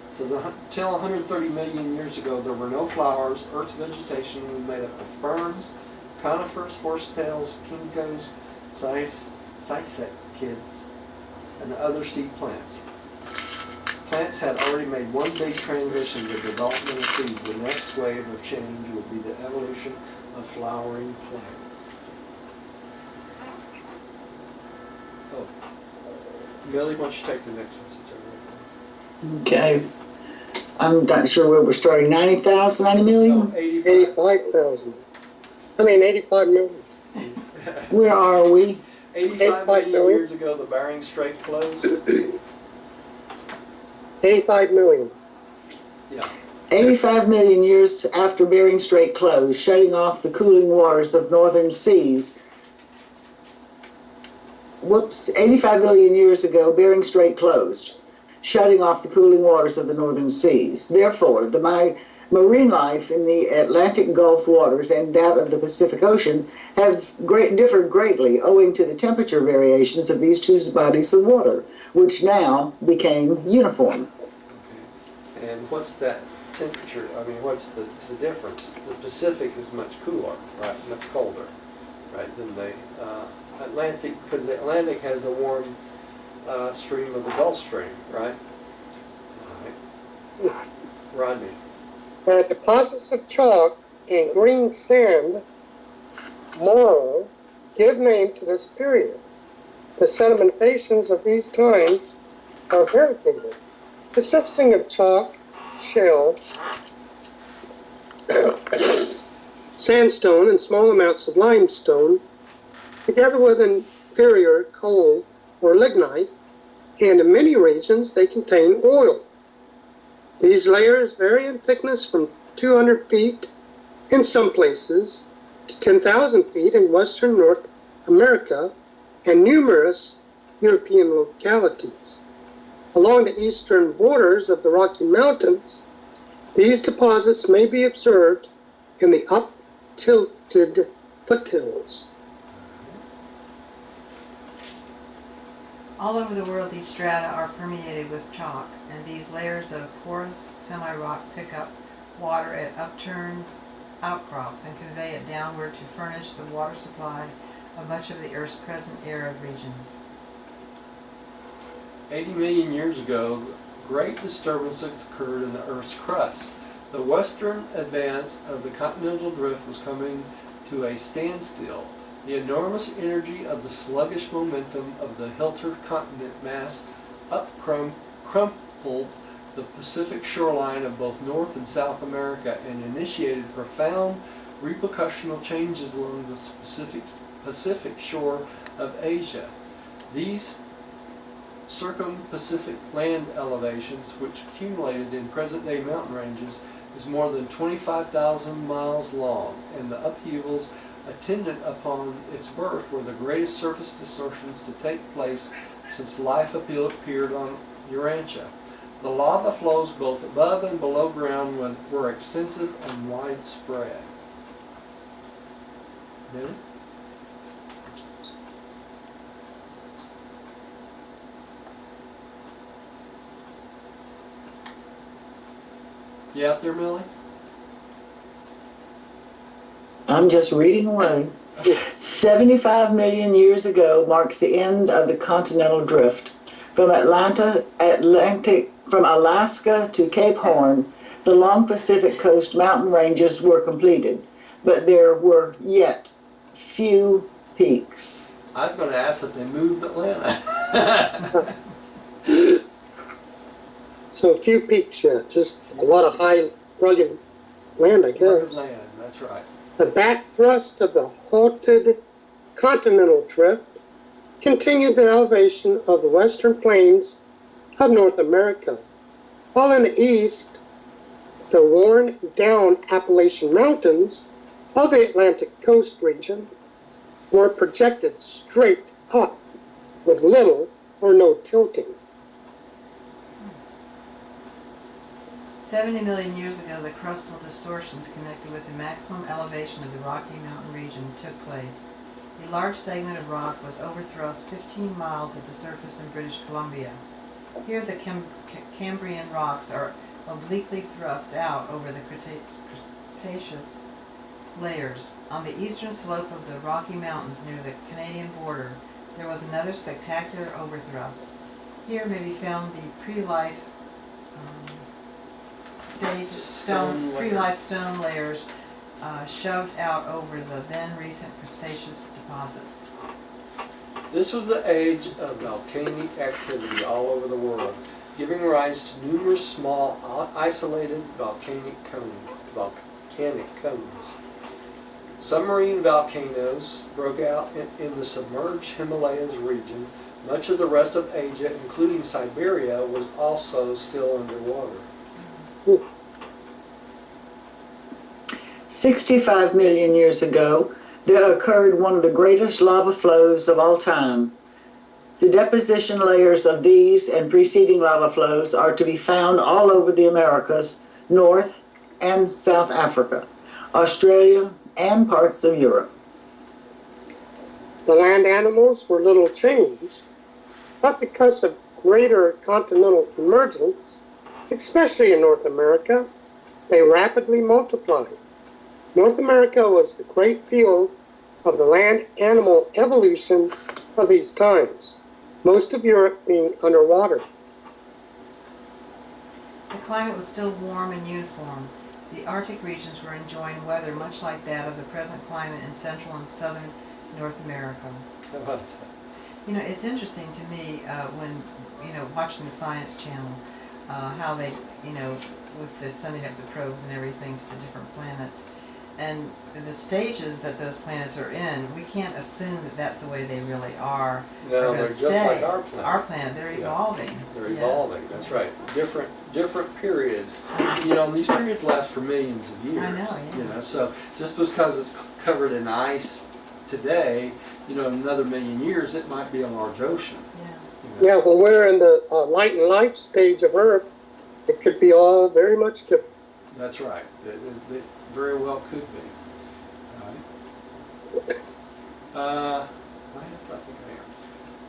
A: It says until 130 million years ago, there were no flowers. Earth's vegetation was made up of ferns, conifers, horsetails, ginkgos, cycads, and other seed plants. Plants had already made one big transition, the development of seeds. The next wave of change would be the evolution of flowering plants. Oh, Millie, why don't you take the next one since I read
C: Okay. I'm not sure where we're starting. 90,000, 90 million?
A: it?
D: 85,000. 85 million.
C: Where are we?
A: 85 million years ago, the Bering Strait closed.
D: 85 million.
A: Yeah.
C: 85 million years after Bering Strait closed, shutting off the cooling waters of northern seas. 85 million years ago, Bering Strait closed, shutting off the cooling waters of the northern seas. Therefore, the marine life in the Atlantic Gulf waters and that of the Pacific Ocean have differed greatly owing to the temperature variations of these two bodies of water, which now became uniform.
A: Okay. And what's that temperature? I mean, what's the difference? The Pacific is much cooler, right? Much colder. right, than the Atlantic, because the Atlantic has the warm stream of the Gulf Stream, right? All right. Rodney.
D: Deposits of chalk and green sand, marl, give name to this period. The sedimentations of these times are variegated, consisting of chalk, shell, sandstone, and small amounts of limestone, together with inferior coal or lignite, and in many regions they contain oil. These layers vary in thickness from 200 feet in some places to 10,000 feet in western North America and numerous European localities. Along the eastern borders of the Rocky Mountains, these deposits may be observed in the up-tilted foothills.
B: All over the world, these strata are permeated with chalk, and these layers of porous semi-rock pick up water at upturned outcrops and convey it downward to furnish the water supply of much of the Earth's present arid regions.
A: 80 million years ago, great disturbances occurred in the Earth's crust. The western advance of the continental drift was coming to a standstill. The enormous energy of the sluggish momentum of the Hilter continent mass crumpled the Pacific shoreline of both North and South America and initiated profound repercussional changes along the Pacific shore of Asia. These circum-Pacific land elevations, which accumulated in present-day mountain ranges, is more than 25,000 miles long, and the upheavals attendant upon its birth were the greatest surface distortions to take place since life appeared on Urantia. The lava flows both above and below ground were extensive and widespread. Really? You out there, Millie?
C: I'm just reading away. 75 million years ago marks the end of the continental drift. From from Alaska to Cape Horn, the long Pacific coast mountain ranges were completed, but there were yet few peaks.
A: I was going to ask if they moved Atlanta.
D: So a few peaks yet, just a lot of high, rugged land, I guess.
A: Rugged land, that's right.
D: The back thrust of the halted continental drift continued the elevation of the western plains of North America, while in the east, the worn-down Appalachian Mountains of the Atlantic coast region were projected straight up with little or no tilting.
B: 70 million years ago, the crustal distortions connected with the maximum elevation of the Rocky Mountain region took place. A large segment of rock was overthrust 15 miles at the surface in British Columbia. Here the Cambrian rocks are obliquely thrust out over the Cretaceous layers. On the eastern slope of the Rocky Mountains near the Canadian border, there was another spectacular overthrust. Here may be found the pre-life stone layers shoved out over the then recent Cretaceous deposits.
A: This was the age of volcanic activity all over the world, giving rise to numerous small, isolated volcanic cones. Submarine volcanoes broke out in the submerged Himalayas region. Much of the rest of Asia, including Siberia, was also still underwater.
C: 65 million years ago, there occurred one of the greatest lava flows of all time. The deposition layers of these and preceding lava flows are to be found all over the Americas, North and South Africa, Australia, and parts of Europe.
D: The land animals were little changed, but because of greater continental emergence, especially in North America, they rapidly multiplied. North America was the great field of the land animal evolution of these times, most of Europe being underwater.
B: The climate was still warm and uniform. The Arctic regions were enjoying weather much like that of the present climate in Central and Southern North America.
A: How about that?
B: You know, it's interesting to me when, watching the Science Channel, how they, with the sending up the probes and everything to the different planets, and the stages that those planets are in, we can't assume that that's the way they really are.
A: No, they're just like our planet.
B: Our planet, they're evolving.
A: They're evolving, that's right. Different periods. And these periods last for millions of years.
B: I know, yeah.
A: So just because it's covered in ice today, in another million years, it might be a large ocean.
D: Yeah, when we're in the light and life stage of Earth, it could be all very much different.
A: That's right. It very well could be. All right.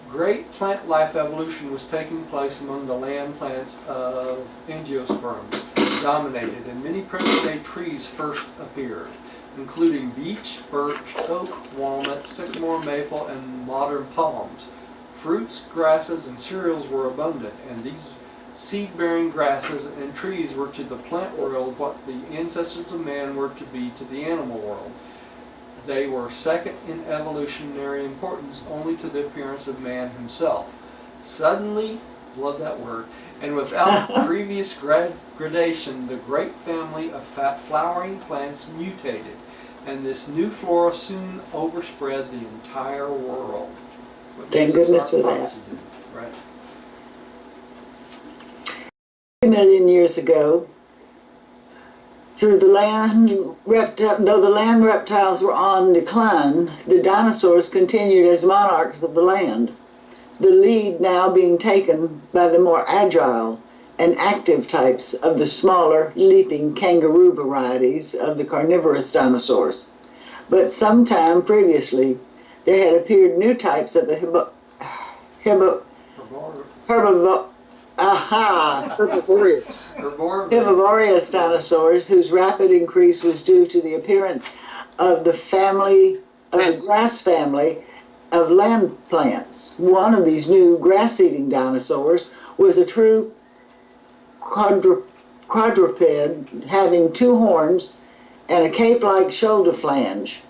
A: Great plant life evolution was taking place among the land plants of angiosperms dominated, and many present-day trees first appeared, including beech, birch, oak, walnut, sycamore, maple, and modern palms. Fruits, grasses, and cereals were abundant, and these seed-bearing grasses and trees were to the plant world what the ancestors of man were to be to the animal world. They were second in evolutionary importance only to the appearance of man himself. Suddenly, love that word, and without previous gradation, the great family of flowering plants mutated, and this new flora soon overspread the entire world.
C: Thank goodness for that.
A: Right.
C: 2 million years ago, though the land reptiles were on decline, the dinosaurs continued as monarchs of the land, the lead now being taken by the more agile and active types of the smaller, leaping kangaroo varieties of the carnivorous dinosaurs. But sometime previously, there had appeared new types of the herbivorous dinosaurs, whose rapid increase was due to the appearance of the grass family of land plants. One of these new grass-eating dinosaurs was a true quadruped having 2 horns and a cape-like shoulder flange.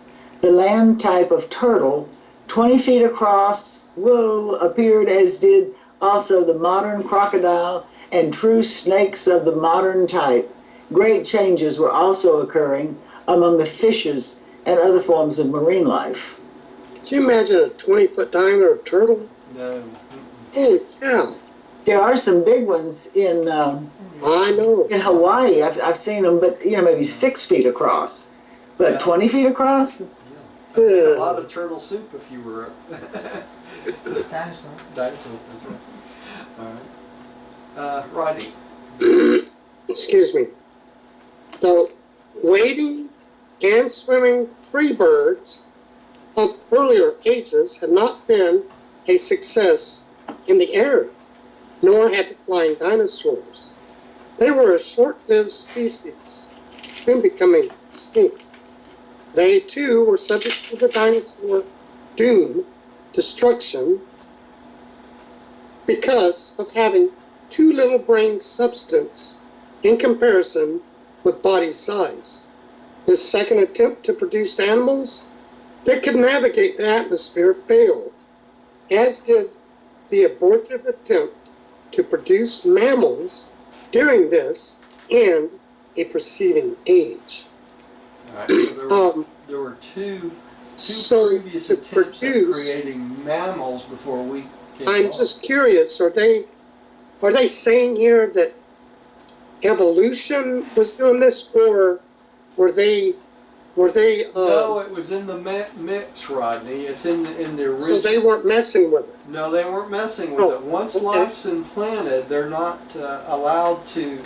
C: The land type of turtle, 20 feet across, appeared, as did also the modern crocodile and true snakes of the modern type. Great changes were also occurring among the fishes and other forms of marine life.
D: Can you imagine a 20-foot diameter turtle?
A: No.
D: Holy cow.
C: There are some big ones in
D: I know.
C: in Hawaii. I've seen them, but maybe 6 feet across. But 20 feet across?
A: A lot of turtle soup if you were
B: Dinosaur.
A: dinosaur, that's right. All right. Rodney.
D: Excuse me. The wading and swimming free birds of earlier ages had not been a success in the area, nor had the flying dinosaurs. They were a short-lived species, soon becoming extinct. They, too, were subject to the dinosaur doom, destruction, because of having too little brain substance in comparison with body size. This second attempt to produce animals that could navigate the atmosphere failed, as did the abortive attempt to produce mammals during this and a preceding age.
A: All right, so there were two previous attempts at creating mammals before we came along.
D: I'm just curious, are they saying here that evolution was doing this, or were they
A: no, it was in the mix, Rodney. It's in the original.
D: So they weren't messing with it.
A: No, they weren't messing with it. Once life's implanted, they're not allowed to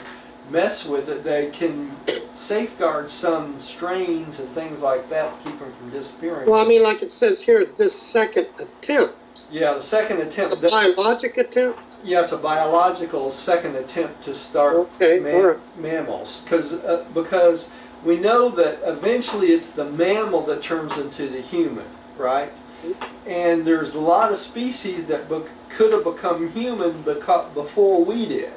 A: mess with it. They can safeguard some strains and things like that to keep them from disappearing.
D: Well, I mean, like it says here, this second attempt.
A: Yeah, the second attempt.
D: It's a biologic attempt?
A: Yeah, it's a biological second attempt to start mammals. Because we know that eventually it's the mammal that turns into the human, right? And there's a lot of species that could have become human before we did.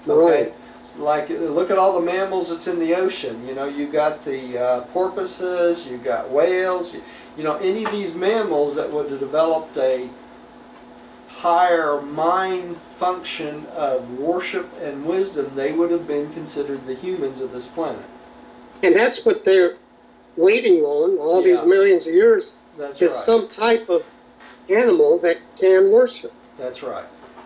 A: Okay?
D: Right.
A: Like, look at all the mammals that's in the ocean. You know, you got the porpoises, you got whales. You know, any of these mammals that would have developed a higher mind function of worship and wisdom, they would have been considered the humans of this planet.
D: And that's what they're waiting on all
A: Yeah.
D: these millions of years.
A: That's
D: Is
A: right.
D: some type of animal that can worship.
A: That's right.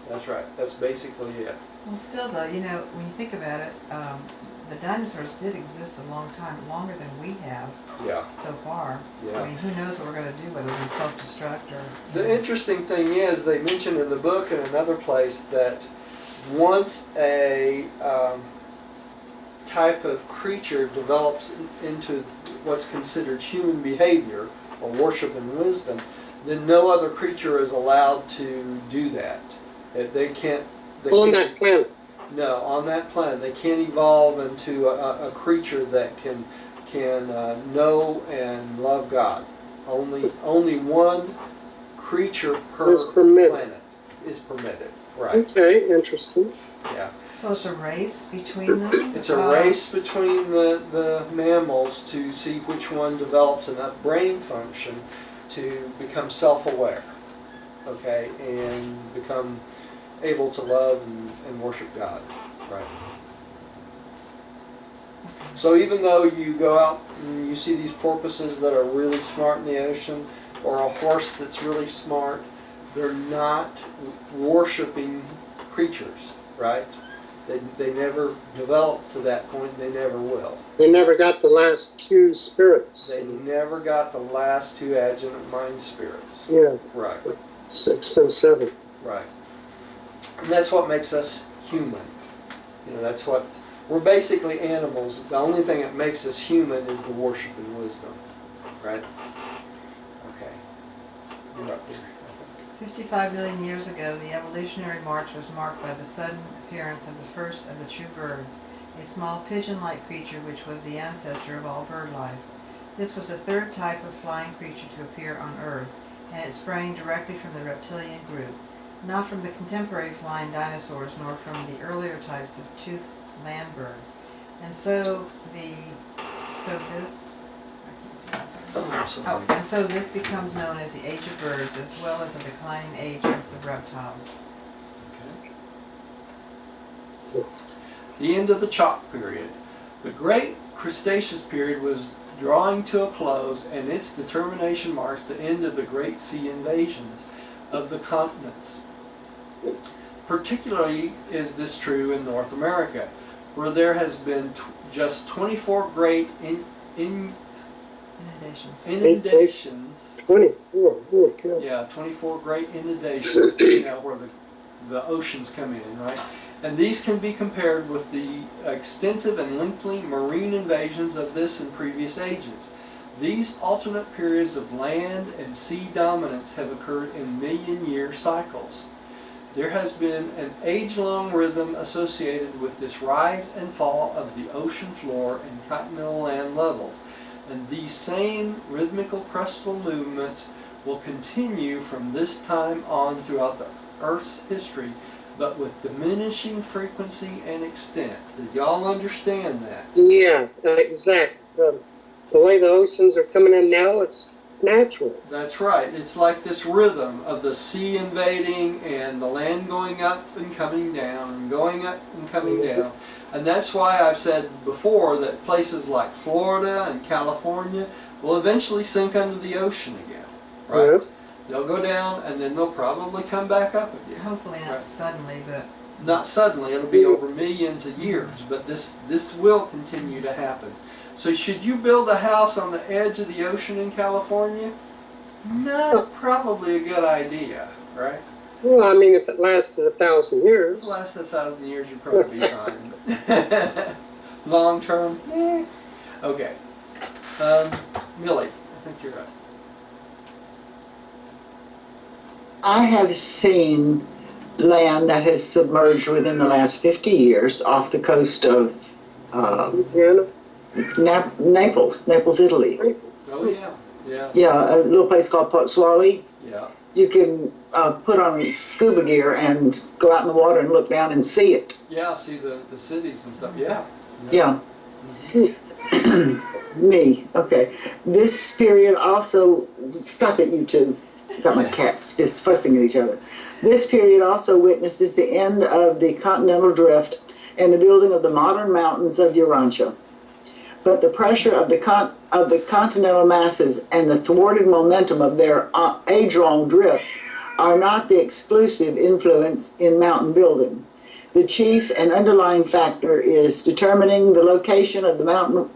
A: That's right. That's basically it.
B: Well, still though, you know, when you think about it, the dinosaurs did exist a long time, longer than we have
A: Yeah.
B: so far.
A: Yeah.
B: I mean, who knows what we're going to do, whether we self-destruct or...
A: The interesting thing is, they mention in the book and another place that once a type of creature develops into what's considered human behavior, or worship and wisdom, then no other creature is allowed to do that. They can't...
D: On that planet.
A: No, on that planet, they can't evolve into a creature that can know and love God. Only one creature per
D: Is permitted.
A: planet is permitted. Right.
D: Okay, interesting.
A: Yeah.
B: So it's a race between them?
A: It's a race between the mammals to see which one develops enough brain function to become self-aware. Okay, and become able to love and worship God, right? So even though you go out and you see these porpoises that are really smart in the ocean, or a horse that's really smart, they're not worshiping creatures, right? They never developed to that point, they never will.
D: They never got the last two spirits.
A: They never got the last two adjunct mind spirits.
D: Yeah,
A: Right,
D: 6 and 7.
A: right. And that's what makes us human. You know, that's what, we're basically animals. The only thing that makes us human is the worship and wisdom. Right? Okay. You're up here.
B: 55 million years ago, the evolutionary march was marked by the sudden appearance of the first of the true birds, a small pigeon-like creature which was the ancestor of all bird life. This was the third type of flying creature to appear on Earth, and it sprang directly from the reptilian group, not from the contemporary flying dinosaurs, nor from the earlier types of toothed land birds. And so this becomes known as the Age of Birds, as well as a declining age of the reptiles.
A: Okay. The end of the chalk period. The Great Cretaceous period was drawing to a close, and its determination marks the end of the Great Sea invasions of the continents. Particularly is this true in North America, where there has been just 24 great inundations.
D: 24, oh God.
A: Yeah, 24 great inundations, you know, where the oceans come in, right? And these can be compared with the extensive and lengthy marine invasions of this and previous ages. These alternate periods of land and sea dominance have occurred in million-year cycles. There has been an age-long rhythm associated with this rise and fall of the ocean floor and continental land levels, and these same rhythmical crustal movements will continue from this time on throughout the Earth's history, but with diminishing frequency and extent. Did y'all understand that?
D: Yeah, exactly. The way the oceans are coming in now, it's natural.
A: That's right. It's like this rhythm of the sea invading and the land going up and coming down and going up and coming down. And that's why I've said before that places like Florida and California will eventually sink under the ocean again. Right?
D: Yeah.
A: They'll go down and then they'll probably come back up again.
B: Hopefully not
A: Right.
B: suddenly, but...
A: Not suddenly. It'll be over millions of years. But this will continue to happen. So should you build a house on the edge of the ocean in California? Not probably a good idea, right?
D: Well, I mean, if it lasted 1,000 years.
A: If it lasted 1,000 years, you'd probably be fine. But long term, Okay. Millie, I think you're up.
C: I have seen land that has submerged within the last 50 years off the coast of
D: Louisiana.
C: Naples, Italy.
A: Oh, yeah, yeah,
C: Yeah, a little place called Pozzuoli.
A: yeah.
C: You can put on scuba gear and go out in the water and look down and see it.
A: Yeah, see the cities and stuff, yeah.
C: Yeah. Me, okay. This period also, stop it you two, got my cats just fussing at each other. This period also witnesses the end of the continental drift and the building of the modern mountains of Urantia. But the pressure of the continental masses and the thwarted momentum of their age-long drift are not the exclusive influence in mountain building. The chief and underlying factor is determining the location of the mountain.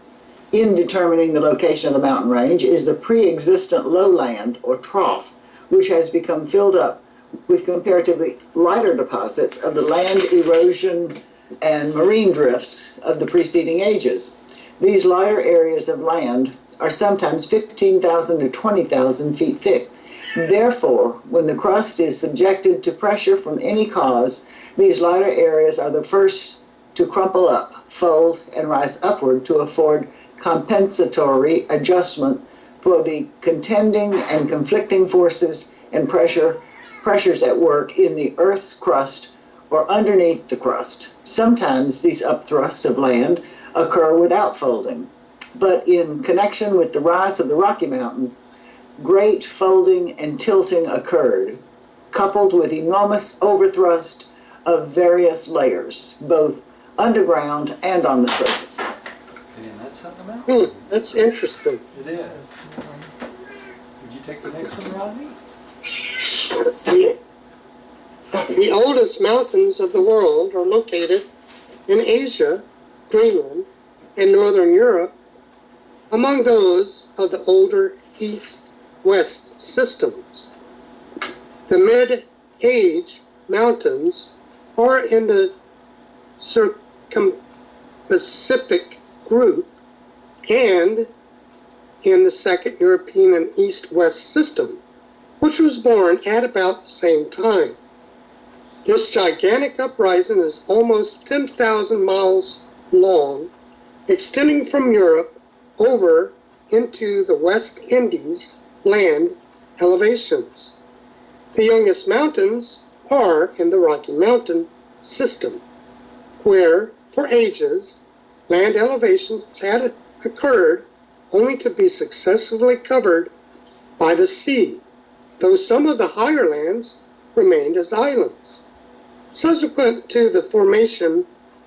C: In determining the location of the mountain range is the pre-existent lowland or trough, which has become filled up with comparatively lighter deposits of the land erosion and marine drifts of the preceding ages. These lighter areas of land are sometimes 15,000 to 20,000 feet thick. Therefore, when the crust is subjected to pressure from any cause, these lighter areas are the first to crumple up, fold, and rise upward to afford compensatory adjustment for the contending and conflicting forces and pressures at work in the Earth's crust or underneath the crust. Sometimes these upthrusts of land occur without folding, but in connection with the rise of the Rocky Mountains, great folding and tilting occurred, coupled with enormous overthrust of various layers, both underground and on the surface.
A: And that's on the mountain.
D: That's interesting.
A: It is. Would you take the next one, Rodney?
C: Stop it. Stop it.
D: The oldest mountains of the world are located in Asia, Greenland, and Northern Europe. Among those of the older east-west systems, the mid-age mountains are in the Circum-Pacific group and in the second European and east-west system, which was born at about the same time. This gigantic uprising is almost 10,000 miles long, extending from Europe over into the West Indies land elevations. The youngest mountains are in the Rocky Mountain system, where, for ages, land elevations had occurred only to be successfully covered by the sea, though some of the higher lands remained as islands. Subsequent to the formation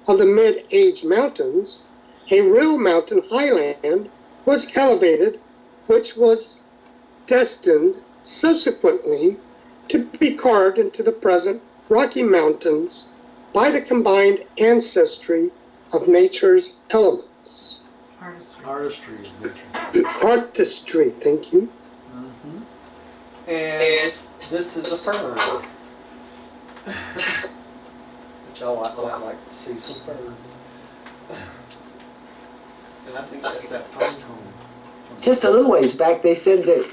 D: of the mid-age mountains, a real mountain highland was elevated, which was destined subsequently to be carved into the present Rocky Mountains by the combined ancestry of nature's elements.
A: Artistry of nature.
D: Artistry, thank you.
A: Mm-hmm. And this is a fern. Which I like to see some ferns. And I think that's that pine cone.
C: Just a little ways back, they said that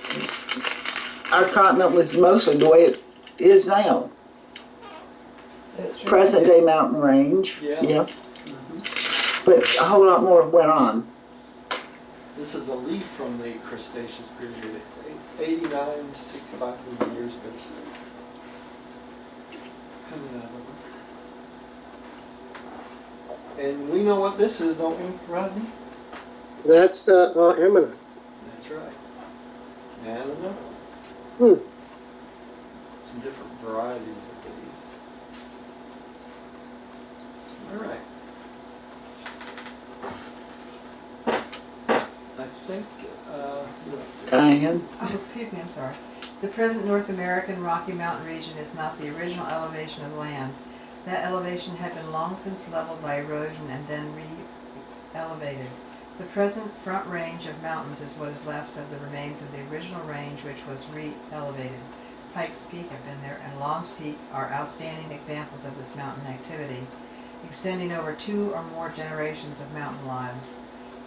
C: our continent was mostly the way it is now.
B: That's true.
C: Present day mountain range.
A: Yeah.
C: Mm-hmm. But a whole lot more went on.
A: This is a leaf from the Cretaceous period, 89 to 65 million years ago. Coming out of it. And we know what this is, don't we, Rodney?
D: That's Ammonite.
A: That's right. And another one.
D: Hmm.
A: Some different varieties of these. All right. I think,
C: Diane?
B: Oh, excuse me, I'm sorry. The present North American Rocky Mountain region is not the original elevation of land. That elevation had been long since leveled by erosion and then re-elevated. The present front range of mountains is what is left of the remains of the original range, which was re-elevated. Pikes Peak, I've been there, and Long's Peak are outstanding examples of this mountain activity, extending over 2 or more generations of mountain lives.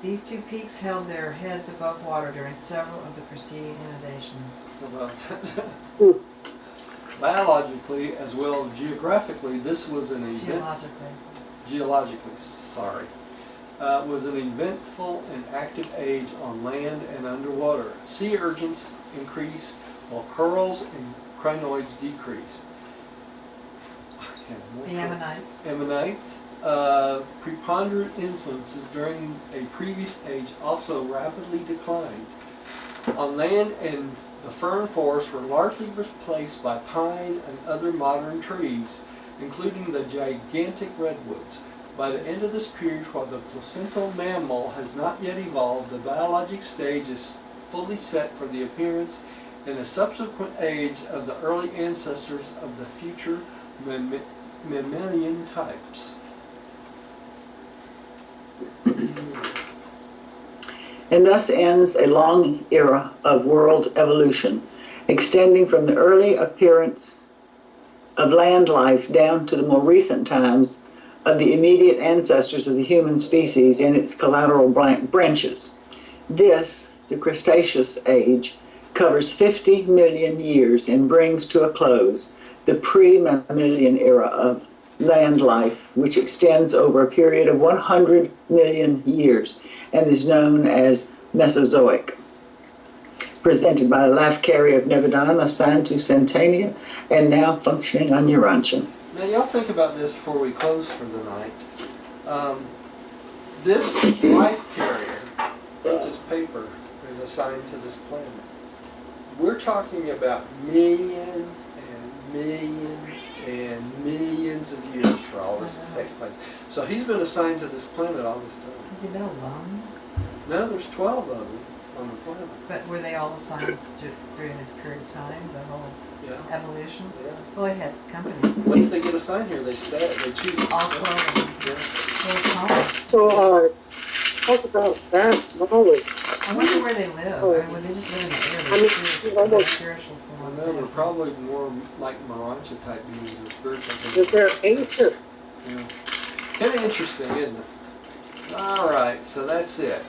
B: These two peaks held their heads above water during several of the preceding inundations.
A: about that. Biologically as well as geographically, this was an event.
B: Geologically.
A: Geologically, sorry. was an eventful and active age on land and underwater. Sea urchins increased while corals and crinoids decreased.
B: The Ammonites.
A: Ammonites, preponderant influences during a previous age also rapidly declined. On land and the fern forests were largely replaced by pine and other modern trees, including the gigantic redwoods. By the end of this period, while the placental mammal has not yet evolved, the biologic stage is fully set for the appearance in a subsequent age of the early ancestors of the future mammalian types.
C: And thus ends a long era of world evolution, extending from the early appearance of land life down to the more recent times of the immediate ancestors of the human species and its collateral branches. This, the Cretaceous Age, covers 50 million years and brings to a close the pre-mammalian era of land life, which extends over a period of 100 million years and is known as Mesozoic. Presented by the Lafcaria of Nevadon, assigned to Centania, and now functioning on Urantia.
A: Now y'all think about this before we close for the night. This life carrier, which is paper, is assigned to this planet. We're talking about millions and millions and millions of years for all this to take place. So he's been assigned to this planet all this time.
B: Has he been alone?
A: No, there's 12 of them on the planet.
B: But were they all assigned during this period of time, the whole evolution?
A: Yeah.
B: Well, they had company.
A: Once they get assigned here, they stay. They choose to
B: All
A: stay.
B: 12 of them.
A: Yeah.
D: So, talk about vast knowledge.
B: I wonder where they live. I mean, would they just live in the air?
D: I mean, almost-
B: spiritual
A: I
B: forms.
A: know, they're probably more like Urantia type beings or spiritual
D: Is
A: beings.
D: there ancient?
A: Yeah. Kind of interesting, isn't it? All right, so that's it.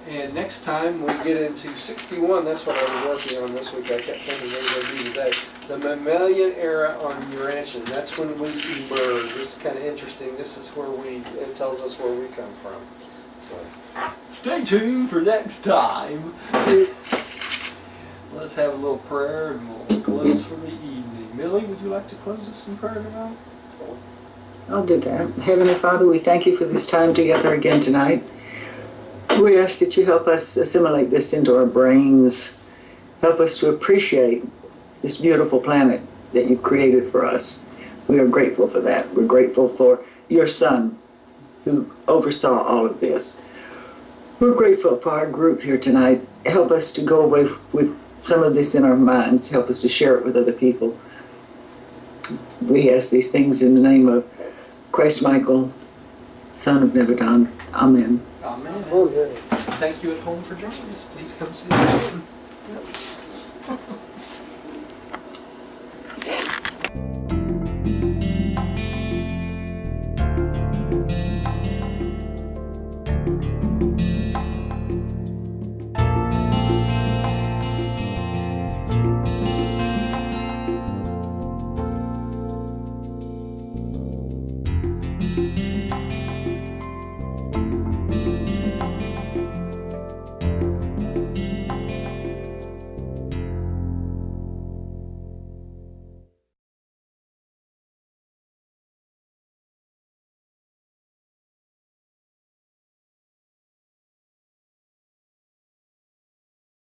A: And next time we get into 61, that's what I was working on this week. I kept thinking maybe I'd do today. The mammalian era on Urantia. That's when we emerge. This is kind of interesting. This is where it tells us where we come from. So stay tuned for next time. Let's have a little prayer and we'll close for the evening. Millie, would you like to close us in prayer tonight?
C: I'll do that. Heavenly Father, we thank you for this time together again tonight. We ask that you help us assimilate this into our brains. Help us to appreciate this beautiful planet that you've created for us. We are grateful for that. We're grateful for your Son who oversaw all of this. We're grateful for our group here tonight. Help us to go away with some of this in our minds. Help us to share it with other people. We ask these things in the name of Christ Michael, Son of Nevadon. Amen.
A: Amen.
D: Oh, yeah.
A: Thank you at home for joining us. Please come see us again.
B: Oops.